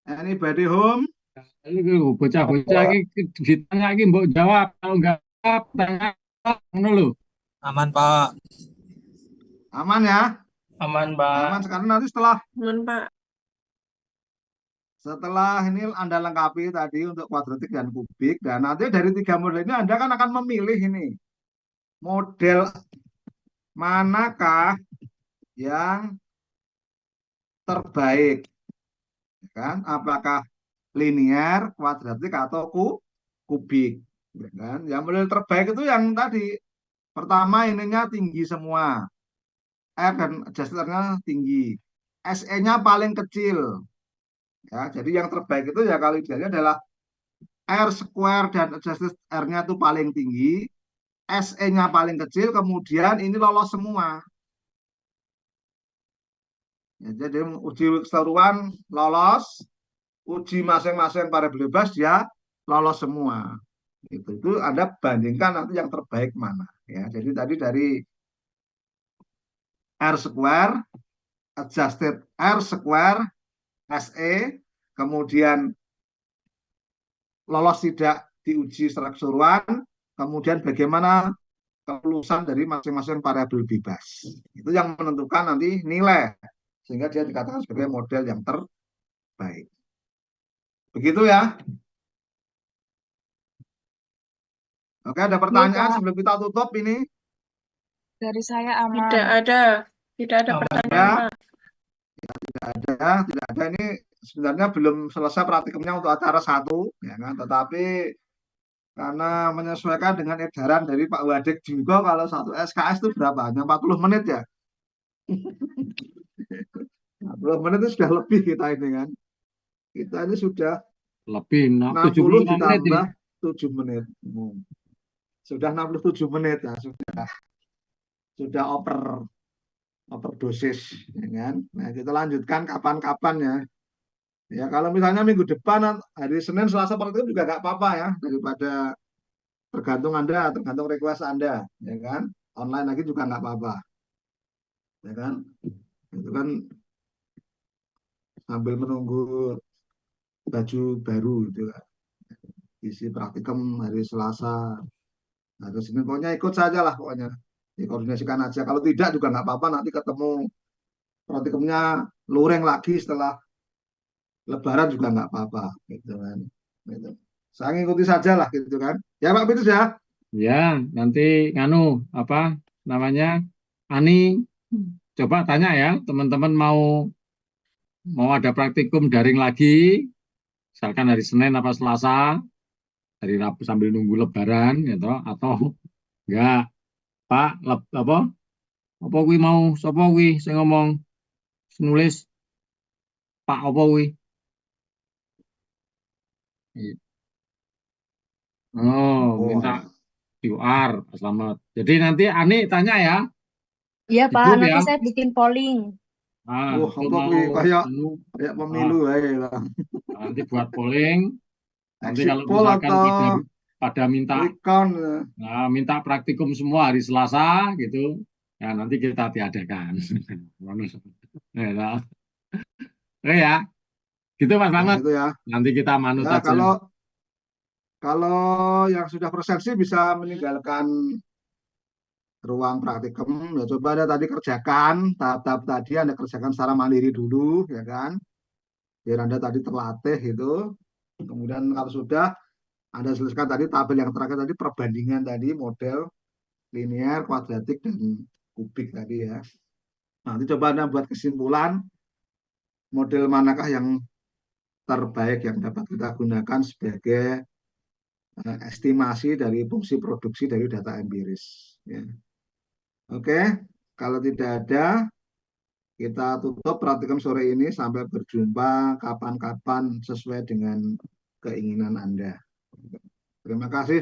S1: Anybody home?
S4: Ini bocah-bocah ini ditanya ini mbok jawab. Kalau nggak jawab, tanya ngono lho.
S6: Aman, Pak.
S1: Aman ya?
S2: Aman, Pak.
S1: Aman. Sekarang nanti setelah
S5: Aman, Pak.
S1: ini Anda lengkapi tadi untuk kuadratik dan kubik, dan nanti dari 3 model ini Anda kan akan memilih ini model manakah yang terbaik, kan? Apakah linear, kuadratik atau kubik, kan? Yang model terbaik itu yang tadi pertama ininya tinggi semua, R dan adjusternya tinggi, SE-nya paling kecil. Ya, jadi yang terbaik itu ya kalau idealnya adalah R square dan adjusted R-nya itu paling tinggi, SE-nya paling kecil, kemudian ini lolos semua. Ya, jadi uji keseluruhan lolos, uji masing-masing variabel bebas ya lolos semua. Itu Anda bandingkan nanti yang terbaik mana. Ya, jadi tadi dari R square, adjusted R square, SE, kemudian lolos tidak diuji secara keseluruhan, kemudian bagaimana kelulusan dari masing-masing variabel bebas. Itu yang menentukan nanti nilai, sehingga dia dikatakan sebagai model yang terbaik. Begitu ya. Oke, ada pertanyaan sebelum kita tutup ini?
S7: Dari saya aman.
S5: Tidak ada. Tidak ada
S2: Aman,
S5: pertanyaan,
S2: Pak.
S5: Pak.
S1: Tidak ada. Ini sebenarnya belum selesai praktikumnya untuk acara 1, ya kan? Tetapi karena menyesuaikan dengan edaran dari Pak Wadek juga, kalau 1 SKS itu berapa? Hanya 40 menit ya? 40 menit itu sudah lebih kita ini kan. Kita ini sudah
S4: Lebih
S1: 60
S4: 70 menit
S1: ditambah
S4: ini.
S1: 7 menit. Sudah 67 menit ya, sudah overdosis, ya kan? Nah, kita lanjutkan kapan-kapan ya. Ya, kalau misalnya minggu depan, hari Senin, Selasa, praktikum juga nggak apa-apa ya, daripada tergantung Anda, tergantung request Anda, ya kan? online lagi juga nggak apa-apa, ya kan? Itu kan sambil menunggu baju baru gitu kan. Isi praktikum hari Selasa, hari Senin, pokoknya ikut saja lah pokoknya. Dikoordinasikan aja. Kalau tidak juga nggak apa-apa, nanti ketemu praktikumnya luring lagi setelah Lebaran juga nggak apa-apa, gitu kan. Gitu. Saya ngikuti saja lah, gitu kan. Ya Pak Petrus ya.
S4: Ya, nanti nganu apa namanya Ani coba tanya ya teman-teman mau ada praktikum daring lagi, misalkan hari Senin apa Selasa, hari Rabu sambil nunggu Lebaran, gitu, atau enggak Pak apa kuwi mau sapa kuwi sing ngomong nulis Pak apa kuwi? Oh, minta
S1: Oh,
S4: QR, selamat. Jadi nanti Ani tanya ya
S5: Iya,
S4: di
S5: Pak.
S4: grup
S5: Nanti
S4: ya.
S5: saya bikin polling.
S4: Kalau
S1: apa
S4: mau
S1: kuwi kayak
S4: ah,
S1: pemilu aja lah.
S4: nanti buat polling. Nanti
S1: Exit
S4: kalau
S1: poll
S4: misalkan
S1: atau
S4: pada minta
S1: quick count.
S4: minta praktikum semua hari Selasa gitu, ya nanti kita tiadakan. Ya, nah. Oke ya, gitu Mas
S1: Ya
S4: Slamet.
S1: gitu ya.
S4: Nanti kita manut
S1: Ya
S4: aja.
S1: kalau yang sudah presensi bisa meninggalkan ruang praktikum, ya coba Anda tadi kerjakan tahap-tahap tadi, Anda kerjakan secara mandiri dulu, ya kan, biar Anda tadi terlatih itu. Kemudian kalau sudah Anda selesaikan tadi tabel yang terakhir tadi, perbandingan tadi model linear, kuadratik, dan kubik tadi ya. Nanti coba Anda buat kesimpulan model manakah yang terbaik yang dapat kita gunakan sebagai estimasi dari fungsi produksi dari data empiris. Ya. Oke, kalau tidak ada, kita tutup praktikum sore ini. Sampai berjumpa kapan-kapan sesuai dengan keinginan Anda. Terima kasih.